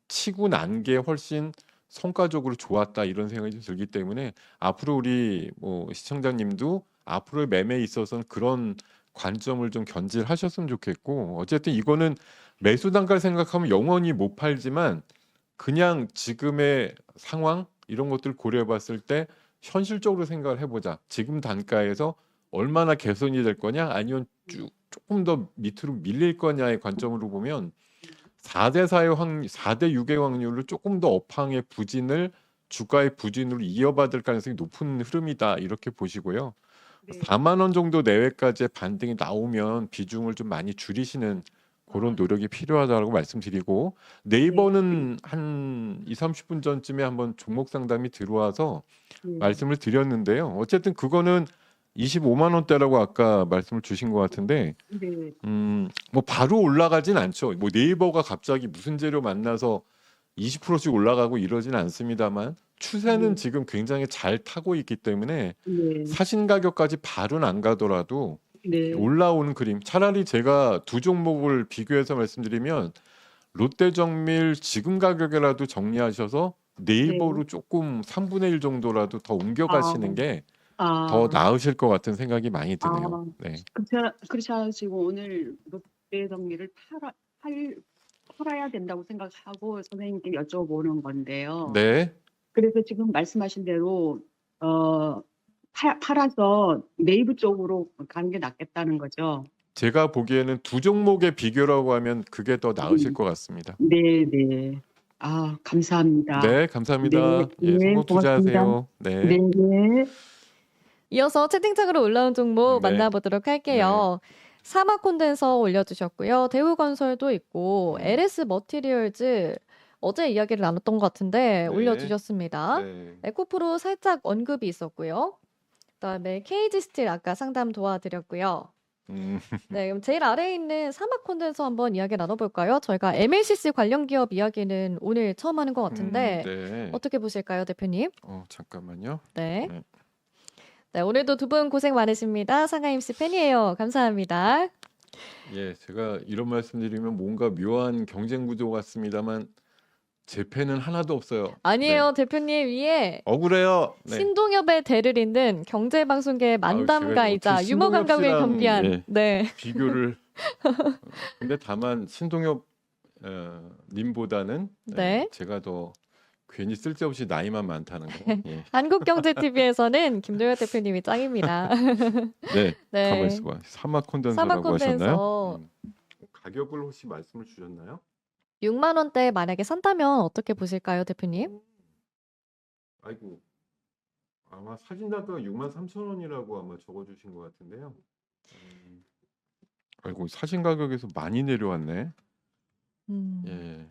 치고 난 게 훨씬 성과적으로 좋았다 이런 생각이 좀 들기 때문에 앞으로 우리 뭐 시청자님도 앞으로의 매매에 있어서는 그런 관점을 좀 견질하셨으면 좋겠고 어쨌든 이거는 매수 단가를 생각하면 영원히 못 팔지만 그냥 지금의 상황 이런 것들 고려해 봤을 때 현실적으로 생각을 해보자. 지금 단가에서 얼마나 개선이 될 거냐 아니면 조금 더 밑으로 밀릴 거냐의 관점으로 보면 4대 6의 확률로 조금 더 업황의 부진을 주가의 부진으로 이어받을 가능성이 높은 흐름이다 이렇게 보시고요. 4만 원 정도 내외까지의 반등이 나오면 비중을 좀 많이 줄이시는 그런 노력이 필요하다고 말씀드리고 네이버는 한 2, 30분 전쯤에 한번 종목 상담이 들어와서 말씀을 드렸는데요. 어쨌든 그거는 25만 원대라고 아까 말씀을 주신 것 같은데 네. 뭐 바로 올라가진 않죠. 뭐 네이버가 갑자기 무슨 재료 만나서 20%씩 올라가고 이러진 않습니다만 추세는 네. 지금 굉장히 잘 타고 있기 때문에 네. 사신 가격까지 바로는 안 가더라도 네. 올라오는 그림. 차라리 제가 두 종목을 비교해서 말씀드리면 롯데정밀 지금 가격이라도 정리하셔서 네이버로 조금 3분의 1 정도라도 더 아, 옮겨가시는 게 더 아, 나으실 것 같은 생각이 많이 드네요. 아, 네. 그렇지 않으시고 오늘 롯데정밀을 팔아야 된다고 생각하고 선생님께 여쭤보는 건데요. 네. 그래서 지금 말씀하신 대로 팔아서 네이버 쪽으로 가는 게 낫겠다는 거죠. 제가 보기에는 두 종목의 비교라고 하면 그게 더 나으실 것 같습니다. 네, 네. 아, 감사합니다. 네, 감사합니다. 네, 예, 네, 성공 투자하세요. 네, 네. 네. 이어서 채팅창으로 올라온 종목 네. 만나보도록 할게요. 사마 콘덴서 올려주셨고요. 대우건설도 있고 LS 머티리얼즈 어제 이야기를 나눴던 것 같은데 네. 올려주셨습니다. 네. 에코프로 살짝 언급이 있었고요. 그다음에 KG 스틸 아까 상담 도와드렸고요. 네, 그럼 제일 아래에 있는 사마 콘덴서 한번 이야기 나눠볼까요? 저희가 MLCC 관련 기업 이야기는 오늘 처음 하는 것 같은데 네. 어떻게 보실까요, 대표님? 잠깐만요. 네. 네. 네, 오늘도 두 분 고생 많으십니다. 상하임씨 팬이에요. 감사합니다. 예, 제가 이런 말씀드리면 뭔가 묘한 경쟁 구조 같습니다만 제 팬은 하나도 없어요. 아니에요, 대표님 위에 억울해요. 네. 신동엽의 대를 잇는 경제방송계의 제가 만담가이자 어떻게 유머 감각을 신동엽 씨랑, 겸비한 예. 네. 비교를 근데 다만 신동엽 님보다는 네. 제가 더 괜히 쓸데없이 나이만 많다는 거. 예. 한국경제TV에서는 김도열 대표님이 짱입니다. 네. 네. 가만 있어봐. 사막 콘덴서라고 사막 콘덴서. 하셨나요? 가격을 혹시 말씀을 주셨나요? 6만 원대 만약에 산다면 어떻게 보실까요, 대표님? 아이고. 아마 사진 단가가 63,000원이라고 아마 적어주신 것 같은데요. 아이고 사진 가격에서 많이 내려왔네. 예.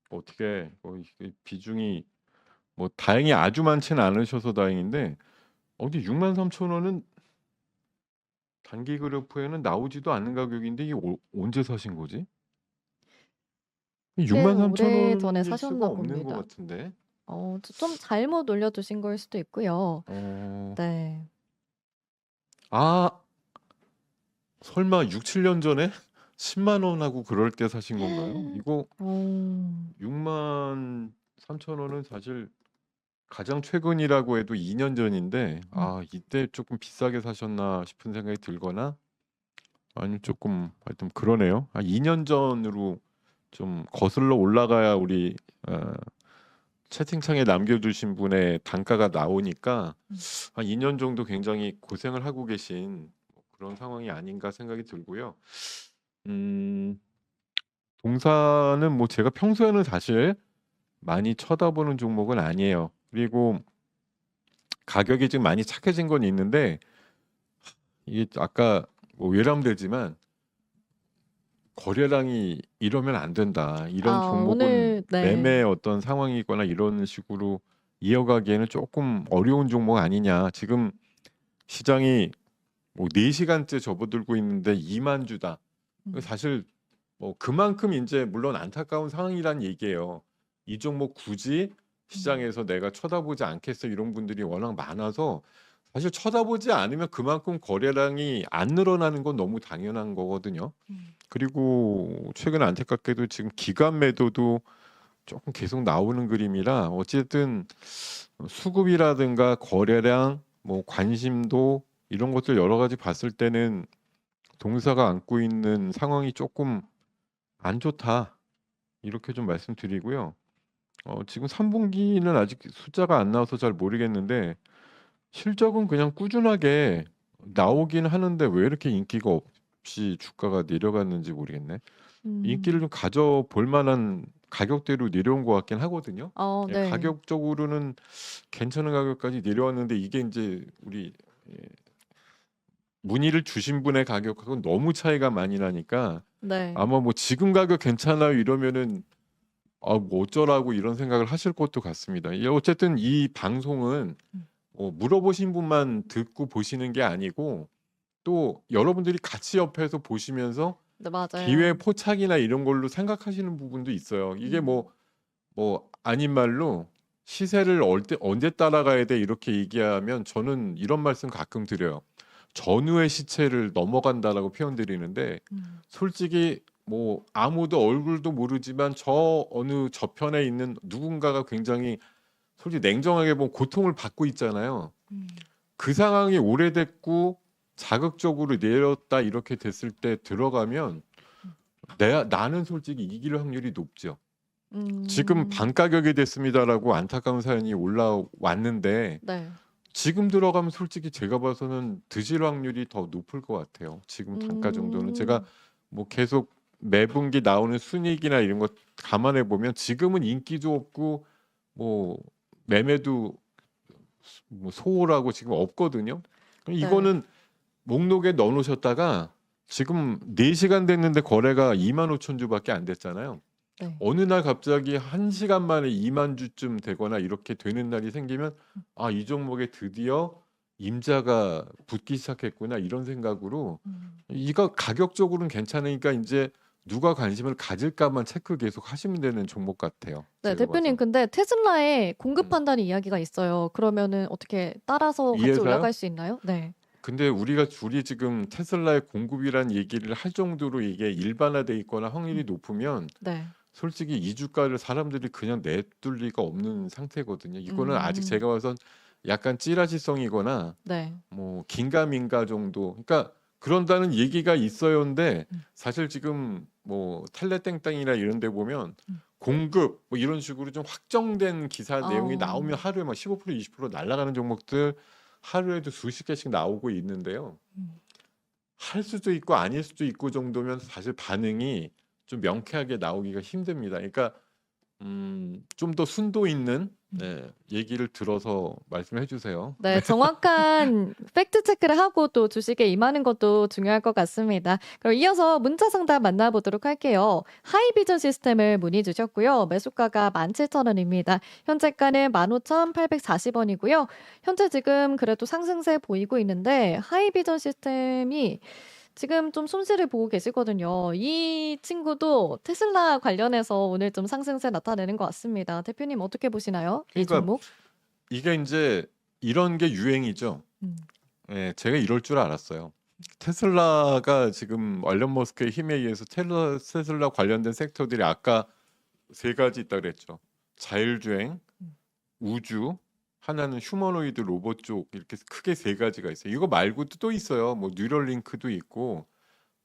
어떻게 이게 비중이 뭐 다행히 아주 많지는 않으셔서 다행인데 어디 63,000원은 단기 그래프에는 나오지도 않는 가격인데 이게 언제 사신 거지? 꽤 63,000원일 오래전에 수가 사셨나 없는 것 봅니다. 같은데. 좀 잘못 올려두신 걸 수도 있고요. 어, 네. 아, 설마 6, 7년 전에 10만 원하고 그럴 때 사신 건가요? 이거 63,000원은 사실 가장 최근이라고 해도 2년 전인데 이때 조금 비싸게 사셨나 싶은 생각이 들거나 아니면 조금 하여튼 그러네요. 2년 전으로 좀 거슬러 올라가야 우리 채팅창에 남겨주신 분의 단가가 나오니까 한 2년 정도 굉장히 고생을 하고 계신 그런 상황이 아닌가 생각이 들고요. 동사는 뭐 제가 평소에는 사실 많이 쳐다보는 종목은 아니에요. 그리고 가격이 지금 많이 착해진 건 있는데 이게 아까 뭐 외람되지만 거래량이 이러면 안 된다. 이런 종목은 오늘 네. 매매 어떤 상황이거나 이런 식으로 이어가기에는 조금 어려운 종목 아니냐. 지금 시장이 뭐 4시간째 접어들고 있는데 2만 주다. 사실 뭐 그만큼 이제 물론 안타까운 상황이란 얘기예요. 이 종목 굳이 시장에서 내가 쳐다보지 않겠어 이런 분들이 워낙 많아서 사실 쳐다보지 않으면 그만큼 거래량이 안 늘어나는 건 너무 당연한 거거든요. 그리고 최근 안타깝게도 지금 기관 매도도 조금 계속 나오는 그림이라 어쨌든 수급이라든가 거래량, 뭐 관심도 이런 것들 여러 가지 봤을 때는 동사가 안고 있는 상황이 조금 안 좋다. 이렇게 좀 말씀드리고요. 지금 3분기는 아직 숫자가 안 나와서 잘 모르겠는데 실적은 그냥 꾸준하게 나오긴 하는데 왜 이렇게 인기가 없이 주가가 내려갔는지 모르겠네. 인기를 좀 가져볼 만한 가격대로 내려온 것 같긴 하거든요. 예, 네. 가격적으로는 괜찮은 가격까지 내려왔는데 이게 이제 우리 문의를 주신 분의 가격하고 너무 차이가 많이 나니까 네. 아마 뭐 지금 가격 괜찮아요 이러면은 뭐 어쩌라고 이런 생각을 하실 것도 같습니다. 어쨌든 이 방송은 물어보신 분만 듣고 보시는 게 아니고 또 여러분들이 같이 옆에서 보시면서 네, 맞아요. 기회 포착이나 이런 걸로 생각하시는 부분도 있어요. 이게 음. 아닌 말로 시세를 언제 따라가야 돼 이렇게 얘기하면 저는 이런 말씀 가끔 드려요. 전후의 시체를 넘어간다라고 표현드리는데 솔직히 아무도 얼굴도 모르지만 저 어느 저편에 있는 누군가가 굉장히 솔직히 냉정하게 보면 고통을 받고 있잖아요. 음. 그 상황이 오래됐고 자극적으로 내렸다 이렇게 됐을 때 들어가면 나는 솔직히 이길 확률이 높죠. 지금 반가격이 됐습니다라고 안타까운 사연이 올라왔는데 네. 지금 들어가면 솔직히 제가 봐서는 드실 확률이 더 높을 것 같아요. 지금 단가 정도는 제가 계속 매분기 나오는 순이익이나 이런 것 감안해 보면 지금은 인기도 없고 매매도 소홀하고 지금 없거든요. 그럼 네. 이거는 목록에 넣어놓으셨다가 지금 4시간 됐는데 거래가 25,000주밖에 안 됐잖아요. 네. 어느 날 갑자기 1시간 만에 2만 주쯤 되거나 이렇게 되는 날이 생기면 이 종목에 드디어 임자가 붙기 시작했구나 이런 생각으로 이거 가격적으로는 괜찮으니까 이제 누가 관심을 가질까만 체크 계속 하시면 되는 종목 같아요. 네, 제가 대표님, 봐서. 근데 테슬라에 공급한다는 이야기가 있어요. 그러면은 어떻게 따라서 같이 이해서요? 올라갈 수 있나요? 네. 근데 우리가 둘이 지금 테슬라의 공급이란 얘기를 할 정도로 이게 일반화돼 있거나 확률이 높으면 네. 솔직히 이 주가를 사람들이 그냥 내둘 리가 없는 상태거든요. 이거는 아직 제가 봐선 약간 찌라시성이거나 네. 긴가민가 정도. 그러니까 그런다는 얘기가 있어요인데 사실 지금 텔레땡땡이나 이런 데 보면 공급 이런 식으로 좀 확정된 기사 내용이 나오면 하루에 15% 20% 날아가는 종목들 하루에도 수십 개씩 나오고 있는데요. 할 수도 있고 아닐 수도 있고 정도면 사실 반응이 좀 명쾌하게 나오기가 힘듭니다. 그러니까 좀 더 순도 있는 얘기를 들어서 말씀해 주세요. 네, 정확한 팩트 체크를 하고 또 주식에 임하는 것도 중요할 것 같습니다. 그럼 이어서 문자 상담 만나보도록 할게요. 하이비전 시스템을 문의 주셨고요. 매수가가 17,000원입니다. 현재가는 15,840원이고요. 현재 지금 그래도 상승세 보이고 있는데 하이비전 시스템이 지금 좀 손실을 보고 계시거든요. 이 친구도 테슬라 관련해서 오늘 좀 상승세 나타내는 것 같습니다. 대표님 어떻게 보시나요? 이 그러니까 종목? 이게 이제 이런 게 유행이죠. 음. 예, 제가 이럴 줄 알았어요. 테슬라가 지금 얼런 머스크의 힘에 의해서 테슬라 관련된 섹터들이 아까 3가지 있다 그랬죠. 자율주행, 우주, 하나는 휴머노이드 로봇 쪽 이렇게 크게 3가지가 있어요. 이거 말고도 또 있어요. 뉴럴링크도 있고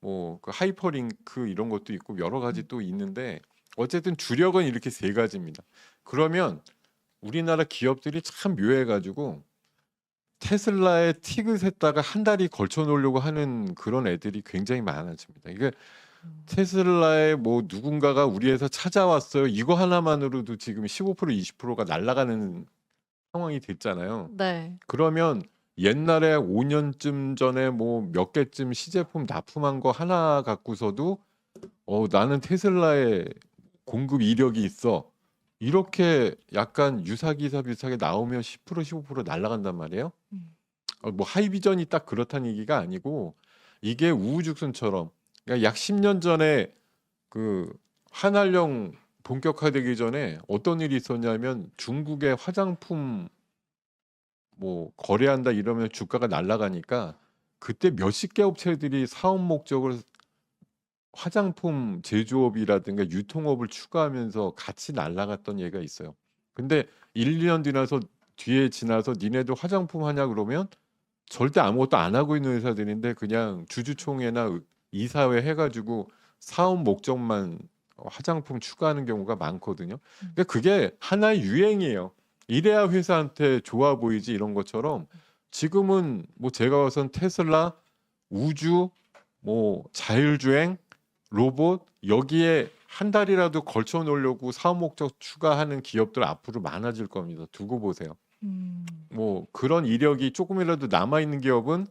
그 하이퍼링크 이런 것도 있고 여러 가지 또 있는데 어쨌든 주력은 이렇게 3가지입니다. 그러면 우리나라 기업들이 참 묘해가지고 테슬라에 티귿했다가 한 달이 걸쳐 놓으려고 하는 그런 애들이 굉장히 많아집니다. 이게 테슬라에 누군가가 우리 회사 찾아왔어요. 이거 하나만으로도 지금 15% 20%가 날아가는 상황이 됐잖아요. 네. 그러면 옛날에 5년쯤 전에 몇 개쯤 시제품 납품한 거 하나 갖고서도 나는 테슬라에 공급 이력이 있어. 이렇게 약간 유사기사 비슷하게 나오면 10% 15% 날아간단 말이에요. 하이비전이 딱 그렇다는 얘기가 아니고 이게 우후죽순처럼 그러니까 약 10년 전에 그 한알령 본격화되기 전에 어떤 일이 있었냐면 중국의 화장품 거래한다 이러면 주가가 날아가니까 그때 몇십 개 업체들이 사업 목적으로 화장품 제조업이라든가 유통업을 추가하면서 같이 날아갔던 예가 있어요. 근데 1, 2년 뒤에 지나서 니네도 화장품 하냐 그러면 절대 아무것도 안 하고 있는 회사들인데 그냥 주주총회나 이사회 해가지고 사업 목적만 화장품 추가하는 경우가 많거든요. 그러니까 그게 하나의 유행이에요. 이래야 회사한테 좋아 보이지 이런 것처럼 지금은 제가 봐선 테슬라, 우주, 자율주행, 로봇 여기에 한 달이라도 걸쳐 놓으려고 사업 목적 추가하는 기업들 앞으로 많아질 겁니다. 두고 보세요. 그런 이력이 조금이라도 남아 있는 기업은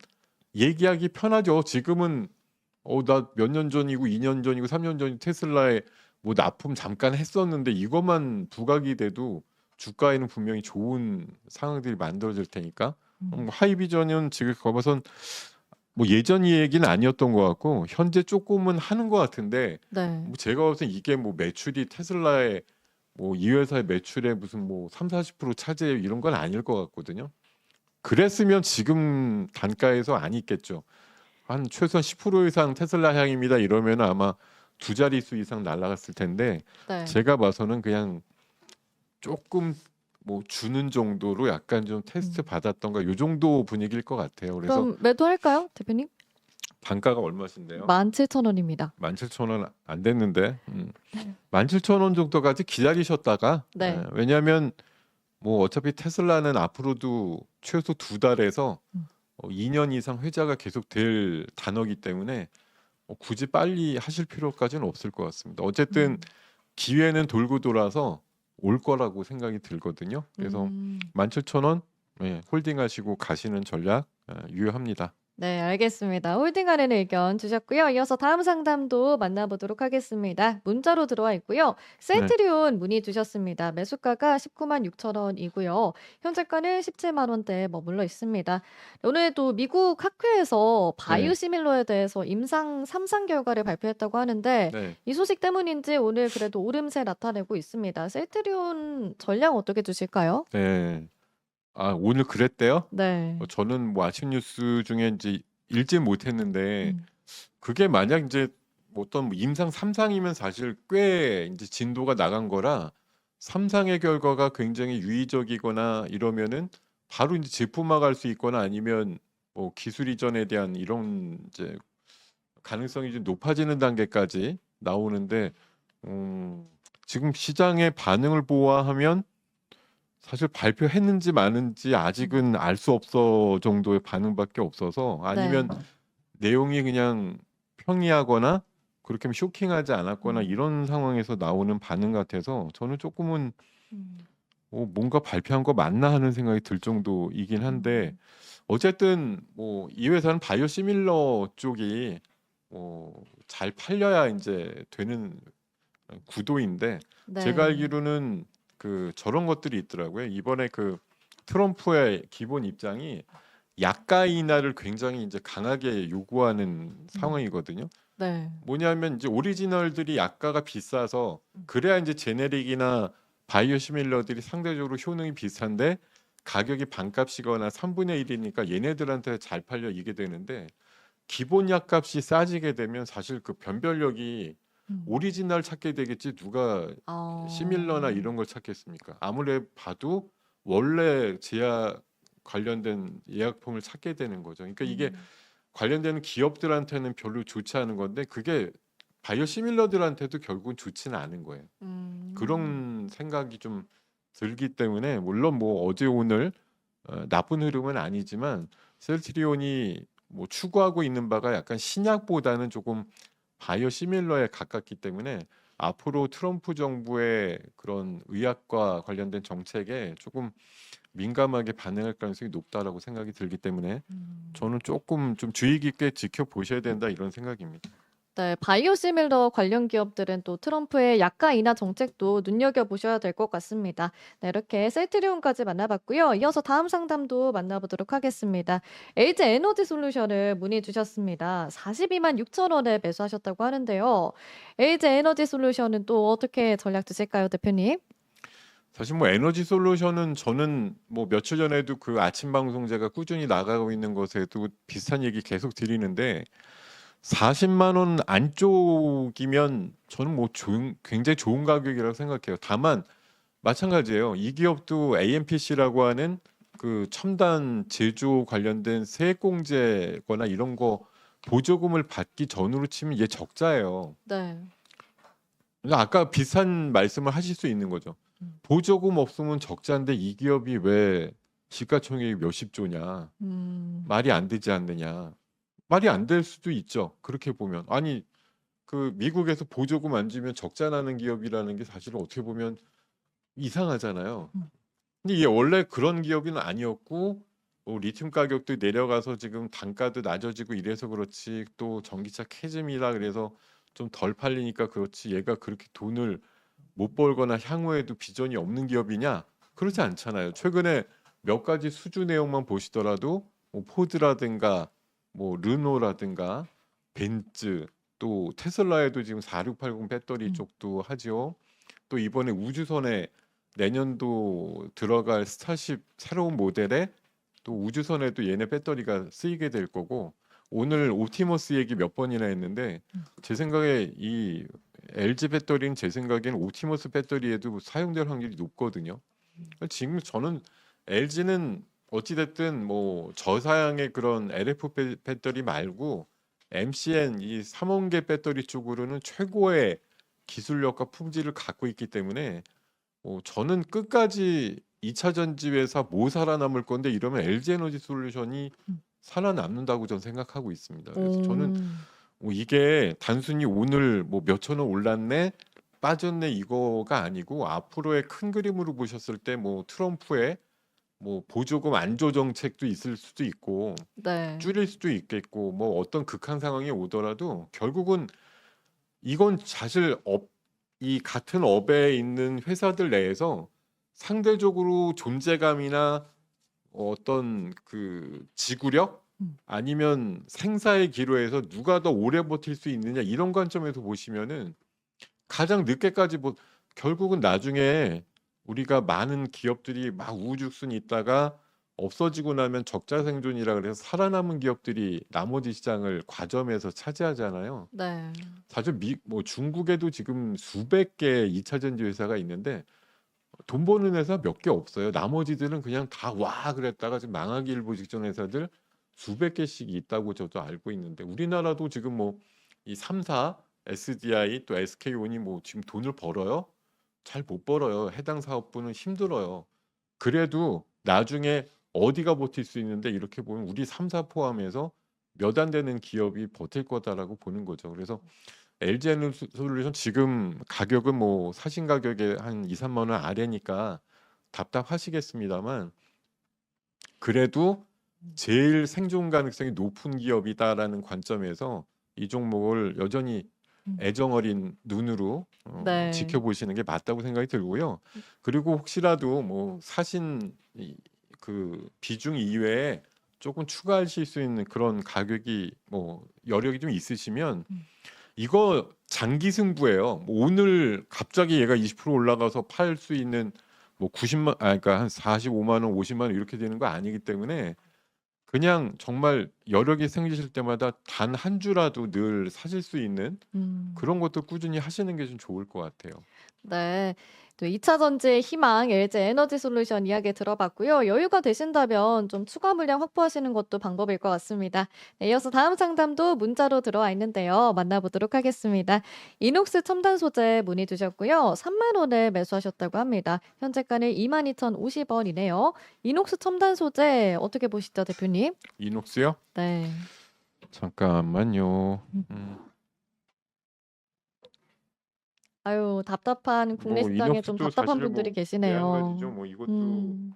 얘기하기 편하죠. 지금은 나 몇 년 전이고 2년 전이고 3년 전이고 테슬라에 납품 잠깐 했었는데 이것만 부각이 돼도 주가에는 분명히 좋은 상황들이 만들어질 테니까 음. 하이비전은 지금 거봐선 뭐 예전 얘기는 아니었던 것 같고 현재 조금은 하는 것 같은데 네. 뭐 제가 봐서 이게 뭐 매출이 테슬라의 뭐 이 회사의 매출의 무슨 뭐 30-40% 차지해 이런 건 아닐 것 같거든요. 그랬으면 지금 단가에서 안 있겠죠. 한 최소한 10% 이상 테슬라 향입니다. 이러면 아마 두 자릿수 이상 날아갔을 텐데 네. 제가 봐서는 그냥 조금 뭐 주는 정도로 약간 좀 테스트 음. 받았던가 요 정도 분위기일 것 같아요. 그래서 그럼 매도할까요, 대표님? 단가가 얼마신데요? 17,000원입니다. 17,000원 안 됐는데 17,000원 정도까지 기다리셨다가 네. 왜냐하면 뭐 어차피 테슬라는 앞으로도 최소 2달에서 음. 2년 이상 회자가 계속 될 단어이기 때문에 굳이 빨리 하실 필요까지는 없을 것 같습니다. 어쨌든 음. 기회는 돌고 돌아서 올 거라고 생각이 들거든요. 그래서 17,000원 홀딩하시고 가시는 전략 유효합니다. 네, 알겠습니다. 홀딩하는 의견 주셨고요. 이어서 다음 상담도 만나보도록 하겠습니다. 문자로 들어와 있고요. 셀트리온 문의 주셨습니다. 매수가가 19만 6천 원이고요. 현재가는 17만 원대에 머물러 있습니다. 오늘도 미국 학회에서 바이오시밀러에 대해서 임상 3상 결과를 발표했다고 하는데 네. 이 소식 때문인지 오늘 그래도 오름세 나타내고 있습니다. 셀트리온 전략 어떻게 주실까요? 네. 아, 오늘 그랬대요? 네. 저는 뭐 아침 뉴스 중에 이제 읽지 못했는데 음. 그게 만약 이제 뭐 어떤 임상 3상이면 사실 꽤 이제 진도가 나간 거라 3상의 결과가 굉장히 유의적이거나 이러면은 바로 이제 제품화할 수 있거나 아니면 뭐 기술 이전에 대한 이런 이제 가능성이 좀 높아지는 단계까지 나오는데 지금 시장의 반응을 보아하면 사실 발표했는지 마는지 아직은 알 수 없어 정도의 반응밖에 없어서 아니면 네. 내용이 그냥 평이하거나 그렇게 쇼킹하지 않았거나 음. 이런 상황에서 나오는 반응 같아서 저는 조금은 음. 뭔가 발표한 거 맞나 하는 생각이 들 정도이긴 한데 어쨌든 뭐 이 회사는 바이오시밀러 쪽이 잘 팔려야 이제 되는 구도인데 제가 네. 알기로는 그 저런 것들이 있더라고요. 이번에 그 트럼프의 기본 입장이 약가 인하를 굉장히 이제 강하게 요구하는 상황이거든요. 네. 뭐냐면 이제 오리지널들이 약가가 비싸서 그래야 이제 제네릭이나 바이오시밀러들이 상대적으로 효능이 비슷한데 가격이 반값이거나 3분의 1이니까 얘네들한테 잘 팔려 이게 되는데 기본 약값이 싸지게 되면 사실 그 변별력이 음. 오리지널 찾게 되겠지 누가 시밀러나 이런 걸 찾겠습니까? 아무리 봐도 원래 제약 관련된 예약품을 찾게 되는 거죠. 그러니까 이게 관련되는 기업들한테는 별로 좋지 않은 건데 그게 바이오시밀러들한테도 결국은 좋지는 않은 거예요. 그런 생각이 좀 들기 때문에 물론 뭐 어제 오늘 나쁜 흐름은 아니지만 셀트리온이 뭐 추구하고 있는 바가 약간 신약보다는 조금 바이오시밀러에 가깝기 때문에 앞으로 트럼프 정부의 그런 의학과 관련된 정책에 조금 민감하게 반응할 가능성이 높다라고 생각이 들기 때문에 저는 조금 좀 주의 깊게 지켜보셔야 된다 이런 생각입니다. 네, 바이오시밀러 관련 기업들은 또 트럼프의 약가 인하 정책도 눈여겨보셔야 될 것 같습니다. 네, 이렇게 셀트리온까지 만나봤고요. 이어서 다음 상담도 만나보도록 하겠습니다. LG 에너지 솔루션을 문의 주셨습니다. 42만 6천 원에 매수하셨다고 하는데요. LG 에너지 솔루션은 또 어떻게 전략 주실까요, 대표님? 사실 뭐 에너지 솔루션은 저는 뭐 며칠 전에도 그 아침 방송 제가 꾸준히 나가고 있는 것에도 비슷한 얘기 계속 드리는데 40만 원 안쪽이면 저는 뭐 굉장히 좋은 가격이라고 생각해요. 다만 마찬가지예요. 이 기업도 AMPC라고 하는 그 첨단 제조 관련된 세액공제거나 이런 거 보조금을 받기 전으로 치면 얘 적자예요. 네. 그러니까 아까 비슷한 말씀을 하실 수 있는 거죠. 보조금 없으면 적자인데 이 기업이 왜 시가총액이 몇십 조냐. 말이 안 되지 않느냐. 말이 안 될 수도 있죠. 그렇게 보면. 아니 그 미국에서 보조금 안 주면 적자 나는 기업이라는 게 사실은 어떻게 보면 이상하잖아요. 근데 이게 원래 그런 기업은 아니었고 리튬 가격도 내려가서 지금 단가도 낮아지고 이래서 그렇지 또 전기차 캐즘이라 그래서 좀 덜 팔리니까 그렇지 얘가 그렇게 돈을 못 벌거나 향후에도 비전이 없는 기업이냐? 그렇지 않잖아요. 최근에 몇 가지 수주 내용만 보시더라도 뭐 포드라든가 뭐 르노라든가 벤츠 또 테슬라에도 지금 4680 배터리 쪽도 하지요. 또 이번에 우주선에 내년도 들어갈 스타쉽 새로운 모델에 또 우주선에도 얘네 배터리가 쓰이게 될 거고 오늘 옵티머스 얘기 몇 번이나 했는데 제 생각에 이 LG 배터리는 제 생각에는 옵티머스 배터리에도 사용될 확률이 높거든요. 지금 저는 LG는 어찌됐든 뭐 저사양의 그런 LF 배터리 말고 MCN 이 3원계 배터리 쪽으로는 최고의 기술력과 품질을 갖고 있기 때문에 저는 끝까지 2차 전지 회사 뭐 살아남을 건데 이러면 LG 에너지 솔루션이 살아남는다고 저는 생각하고 있습니다. 그래서 저는 이게 단순히 오늘 뭐 몇천 원 올랐네 빠졌네 이거가 아니고 앞으로의 큰 그림으로 보셨을 때 뭐 트럼프의 뭐 보조금 안조 정책도 있을 수도 있고 네. 줄일 수도 있겠고 뭐 어떤 극한 상황이 오더라도 결국은 이건 사실 이 같은 업에 있는 회사들 내에서 상대적으로 존재감이나 어떤 그 지구력 아니면 생사의 기로에서 누가 더 오래 버틸 수 있느냐 이런 관점에서 보시면은 가장 늦게까지 결국은 나중에 우리가 많은 기업들이 막 우후죽순 있다가 없어지고 나면 적자 생존이라 그래서 살아남은 기업들이 나머지 시장을 과점에서 차지하잖아요. 네. 사실 뭐 중국에도 지금 수백 개의 2차 전지 회사가 있는데 돈 버는 회사 몇 개 없어요. 나머지들은 그냥 다 와 그랬다가 지금 망하기 일보 직전 회사들 수백 개씩 있다고 저도 알고 있는데 우리나라도 지금 뭐 이 3사 SDI 또 SK온이 뭐 지금 돈을 벌어요? 잘 못 벌어요. 해당 사업부는 힘들어요. 그래도 나중에 어디가 버틸 수 있는데 이렇게 보면 우리 3사 포함해서 몇 안 되는 기업이 버틸 거다라고 보는 거죠. 그래서 LG 에너지솔루션 지금 가격은 뭐 사신 가격에 한 2, 3만 원 아래니까 답답하시겠습니다만 그래도 제일 생존 가능성이 높은 기업이다라는 관점에서 이 종목을 여전히 애정 어린 눈으로 네. 지켜보시는 게 맞다고 생각이 들고요. 그리고 혹시라도 뭐 사신 그 비중 이외에 조금 추가하실 수 있는 그런 가격이 뭐 여력이 좀 있으시면 이거 장기 승부예요. 뭐 오늘 갑자기 얘가 20% 올라가서 팔 수 있는 뭐 90만 그러니까 한 45만 원, 50만 원 이렇게 되는 거 아니기 때문에 그냥 정말 여력이 생기실 때마다 단 한 주라도 늘 사실 수 있는 그런 것도 꾸준히 하시는 게 좀 좋을 것 같아요. 네. 또 2차 전지의 희망 LG 에너지 솔루션 이야기 들어봤고요. 여유가 되신다면 좀 추가 물량 확보하시는 것도 방법일 것 같습니다. 네, 이어서 다음 상담도 문자로 들어와 있는데요. 만나보도록 하겠습니다. 이녹스 첨단 소재 문의 주셨고요. 3만 원에 매수하셨다고 합니다. 현재가는 22,050원이네요. 이녹스 첨단 소재 어떻게 보시죠, 대표님? 이녹스요? 네. 잠깐만요. 아유, 답답한 국내 뭐 시장에 좀 이녹스도 답답한 사실 분들이 뭐 계시네요. 매한가지죠. 뭐 이것도 음,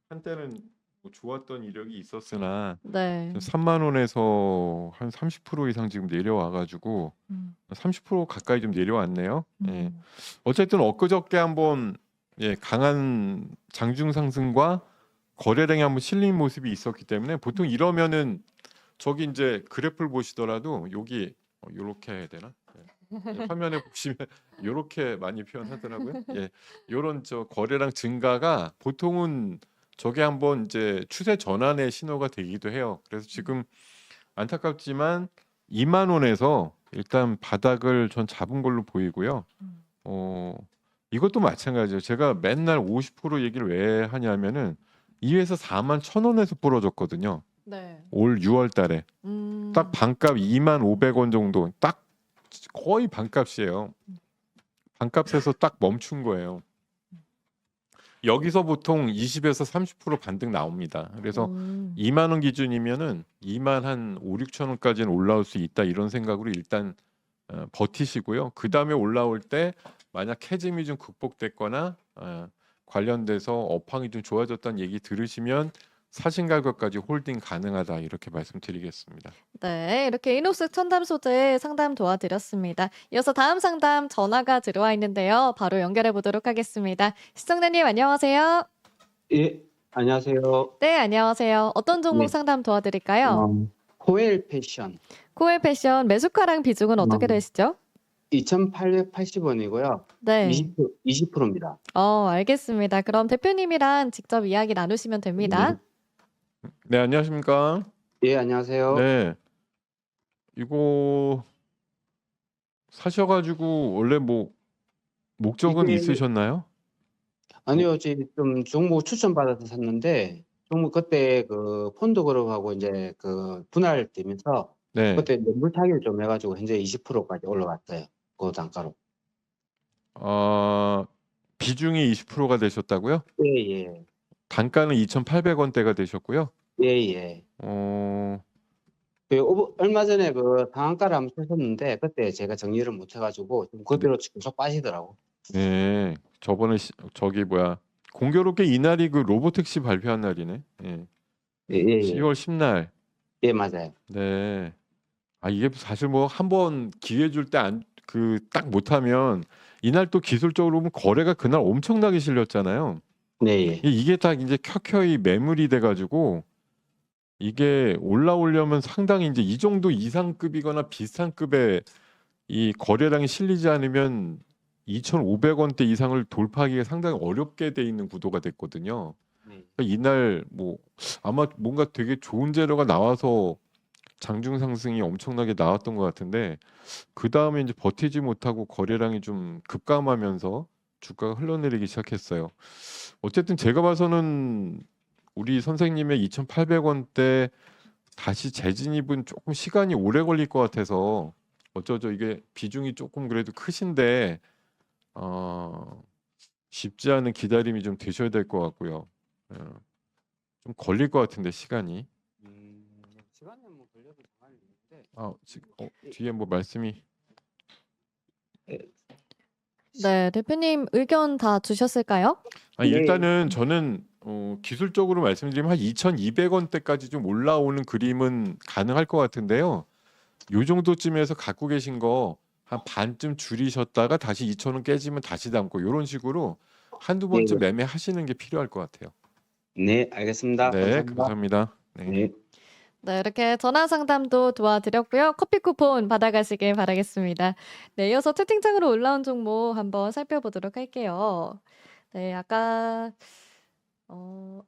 한때는 뭐 좋았던 이력이 있었으나 네. 3만 원에서 한 30% 이상 지금 내려와가지고 음, 30% 가까이 좀 내려왔네요. 예. 음, 어쨌든 엊그저께 한번 강한 장중 상승과 거래량이 한번 실린 모습이 있었기 때문에 보통 이러면은 저기 이제 그래프를 보시더라도 여기 이렇게 해야 되나? 화면에 보시면 이렇게 많이 표현하더라고요. 요런 저 거래량 증가가 보통은 저게 한번 이제 추세 전환의 신호가 되기도 해요. 그래서 지금 안타깝지만 2만 원에서 일단 바닥을 전 잡은 걸로 보이고요. 이것도 마찬가지예요. 제가 맨날 50% 얘기를 왜 하냐면은 이 회사 4만 1,000원에서 부러졌거든요. 네. 올 6월 달에 딱 반값 2만 500원 정도 딱 거의 반값이에요. 반값에서 딱 멈춘 거예요. 여기서 보통 20에서 30% 반등 나옵니다. 그래서 2만 원 기준이면은 2만 한 5, 6천 원까지는 올라올 수 있다 이런 생각으로 일단 버티시고요. 그 다음에 올라올 때 만약 캐즘이 좀 극복됐거나 관련돼서 업황이 좀 좋아졌다는 얘기 들으시면 사신 가격까지 홀딩 가능하다 이렇게 말씀드리겠습니다. 네, 이렇게 이녹스 첨단 소재 상담 도와드렸습니다. 이어서 다음 상담 전화가 들어와 있는데요. 바로 연결해 보도록 하겠습니다. 시청자님 안녕하세요. 예, 안녕하세요. 네, 안녕하세요. 어떤 종목 네, 상담 도와드릴까요? 코엘 패션 코엘 패션 매수가랑 비중은 어떻게 되시죠? 2,880원이고요. 네. 20%입니다. 알겠습니다. 그럼 대표님이랑 직접 이야기 나누시면 됩니다. 네, 안녕하십니까? 예, 안녕하세요. 네, 이거 사셔가지고 원래 뭐 목적은 이게 있으셨나요? 아니요, 좀 종목 추천받아서 샀는데 종목 그때 그 폰드그룹하고 이제 그 분할되면서 네, 그때 물타기를 좀 해가지고 현재 20%까지 올라갔어요. 그 단가로. 비중이 20%가 되셨다고요? 예, 예, 단가는 2,800원대가 되셨고요. 예, 예. 어, 얼마 전에 그 상한가를 한번 쳤었는데 그때 제가 정리를 못 해가지고 좀 네, 그대로 계속 빠지더라고. 네, 저번에 저기 뭐야 공교롭게 이날이 그 로보택시 발표한 날이네. 예, 예, 예, 예. 10월 10날. 예, 맞아요. 네. 이게 사실 뭐 한번 기회 줄 때 딱 못하면 이날 또 기술적으로 보면 거래가 그날 엄청나게 실렸잖아요. 네, 예. 이게 딱 이제 켜켜이 매물이 돼가지고 이게 올라오려면 상당히 이제 이 정도 이상급이거나 비슷한 급의 이 거래량이 실리지 않으면 2,500원대 이상을 돌파하기가 상당히 어렵게 돼 있는 구도가 됐거든요. 네. 그러니까 이날 뭐 아마 뭔가 되게 좋은 재료가 나와서 장중 상승이 엄청나게 나왔던 것 같은데 그 다음에 이제 버티지 못하고 거래량이 좀 급감하면서 주가가 흘러내리기 시작했어요. 어쨌든 제가 봐서는 우리 선생님의 2,800원대 다시 재진입은 조금 시간이 오래 걸릴 것 같아서 어쩌죠 이게 비중이 조금 그래도 크신데 쉽지 않은 기다림이 좀 되셔야 될 것 같고요. 좀 걸릴 것 같은데 시간이. 시간은 뭐 걸려도 상관이 없는데 지금 뒤에 뭐 말씀이 네, 대표님 의견 다 주셨을까요? 네. 일단은 저는 기술적으로 말씀드리면 한 2,200원대까지 좀 올라오는 그림은 가능할 것 같은데요. 요 정도쯤에서 갖고 계신 거 한 반쯤 줄이셨다가 다시 2,000원 깨지면 다시 담고 이런 식으로 한두 네, 번쯤 매매하시는 게 필요할 것 같아요. 네, 알겠습니다. 네, 감사합니다. 감사합니다. 네. 네. 네, 이렇게 전화 상담도 도와드렸고요. 커피 쿠폰 받아가시길 바라겠습니다. 네, 이어서 채팅창으로 올라온 종목 한번 살펴보도록 할게요. 네, 아까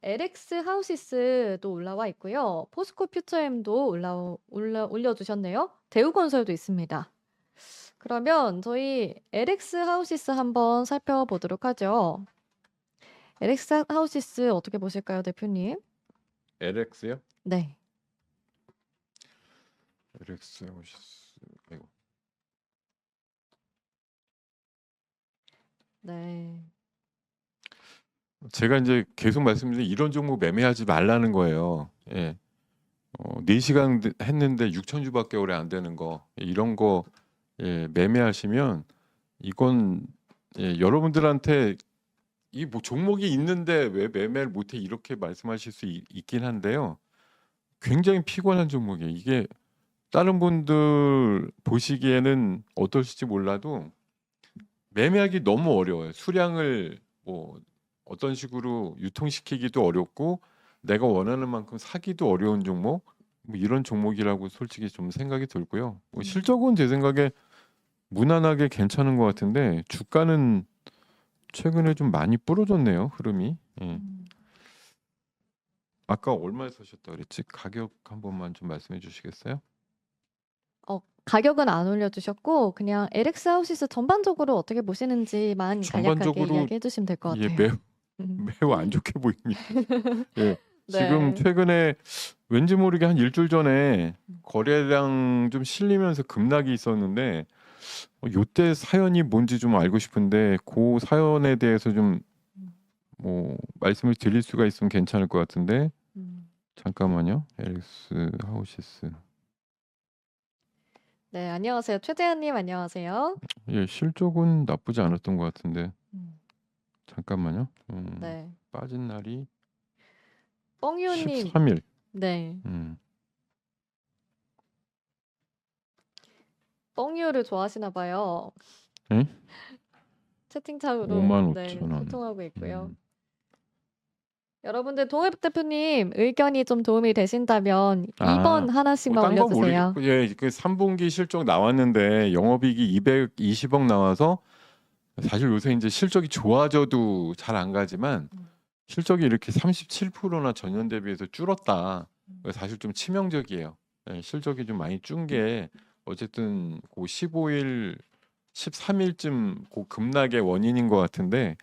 LX 하우시스도 올라와 있고요. 포스코 퓨처엠도 올려주셨네요. 대우건설도 있습니다. 그러면 저희 LX 하우시스 한번 살펴보도록 하죠. LX 하우시스 어떻게 보실까요, 대표님? LX요? 네. LX 오시스. 아이고. 네. 제가 이제 계속 말씀드린 이런 종목 매매하지 말라는 거예요. 예. 4시간 했는데 6,000주밖에 오래 안 되는 거 이런 거 매매하시면 이건 여러분들한테 이 뭐 종목이 있는데 왜 매매를 못해 이렇게 말씀하실 수 있긴 한데요. 굉장히 피곤한 종목이에요. 이게 다른 분들 보시기에는 어떠실지 몰라도 매매하기 너무 어려워요. 수량을 뭐 어떤 식으로 유통시키기도 어렵고 내가 원하는 만큼 사기도 어려운 종목 뭐 이런 종목이라고 솔직히 좀 생각이 들고요. 뭐 실적은 제 생각에 무난하게 괜찮은 것 같은데 주가는 최근에 좀 많이 부러졌네요. 흐름이. 예. 아까 얼마에 사셨다 그랬지? 가격 한 번만 좀 말씀해 주시겠어요? 가격은 안 올려주셨고 그냥 LX 하우시스 전반적으로 어떻게 보시는지만 간략하게 전반적으로 이야기해 주시면 될 것 예, 같아요. 음. 매우 안 좋게 보입니다. 예. 지금 네. 최근에 왠지 모르게 한 일주일 전에 음. 거래량 좀 실리면서 급락이 있었는데 요때 사연이 뭔지 좀 알고 싶은데 그 사연에 대해서 좀 뭐 말씀을 드릴 수가 있으면 괜찮을 것 같은데 잠깐만요. LX 하우시스. 네, 안녕하세요. 최재현님 안녕하세요. 예, 실적은 나쁘지 않았던 것 같은데 잠깐만요. 네. 빠진 날이 뻥유님 13일. 네. 음. 뻥유를 좋아하시나 봐요. 에? 채팅창으로 55,000원. 네, 소통하고 있고요. 여러분들 동엽 대표님 의견이 좀 도움이 되신다면 아, 2번 하나씩만 딴거 올려주세요. 모르겠고, 예, 그 3분기 실적 나왔는데 영업이익이 220억 나와서 사실 요새 이제 실적이 좋아져도 잘 안 가지만 실적이 이렇게 37%나 전년 대비해서 줄었다. 사실 좀 치명적이에요. 예, 실적이 좀 많이 준 게 어쨌든 그 15일, 13일쯤 그 급락의 원인인 것 같은데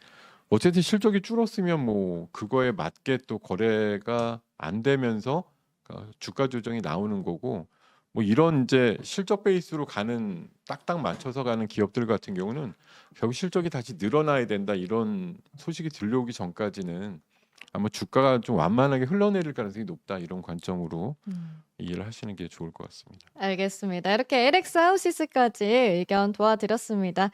어쨌든 실적이 줄었으면 뭐 그거에 맞게 또 거래가 안 되면서 주가 조정이 나오는 거고 뭐 이런 이제 실적 베이스로 가는 딱딱 맞춰서 가는 기업들 같은 경우는 결국 실적이 다시 늘어나야 된다 이런 소식이 들려오기 전까지는 아마 주가가 좀 완만하게 흘러내릴 가능성이 높다 이런 관점으로 이해를 하시는 게 좋을 것 같습니다. 알겠습니다. 이렇게 LX 하우시스까지 의견 도와드렸습니다.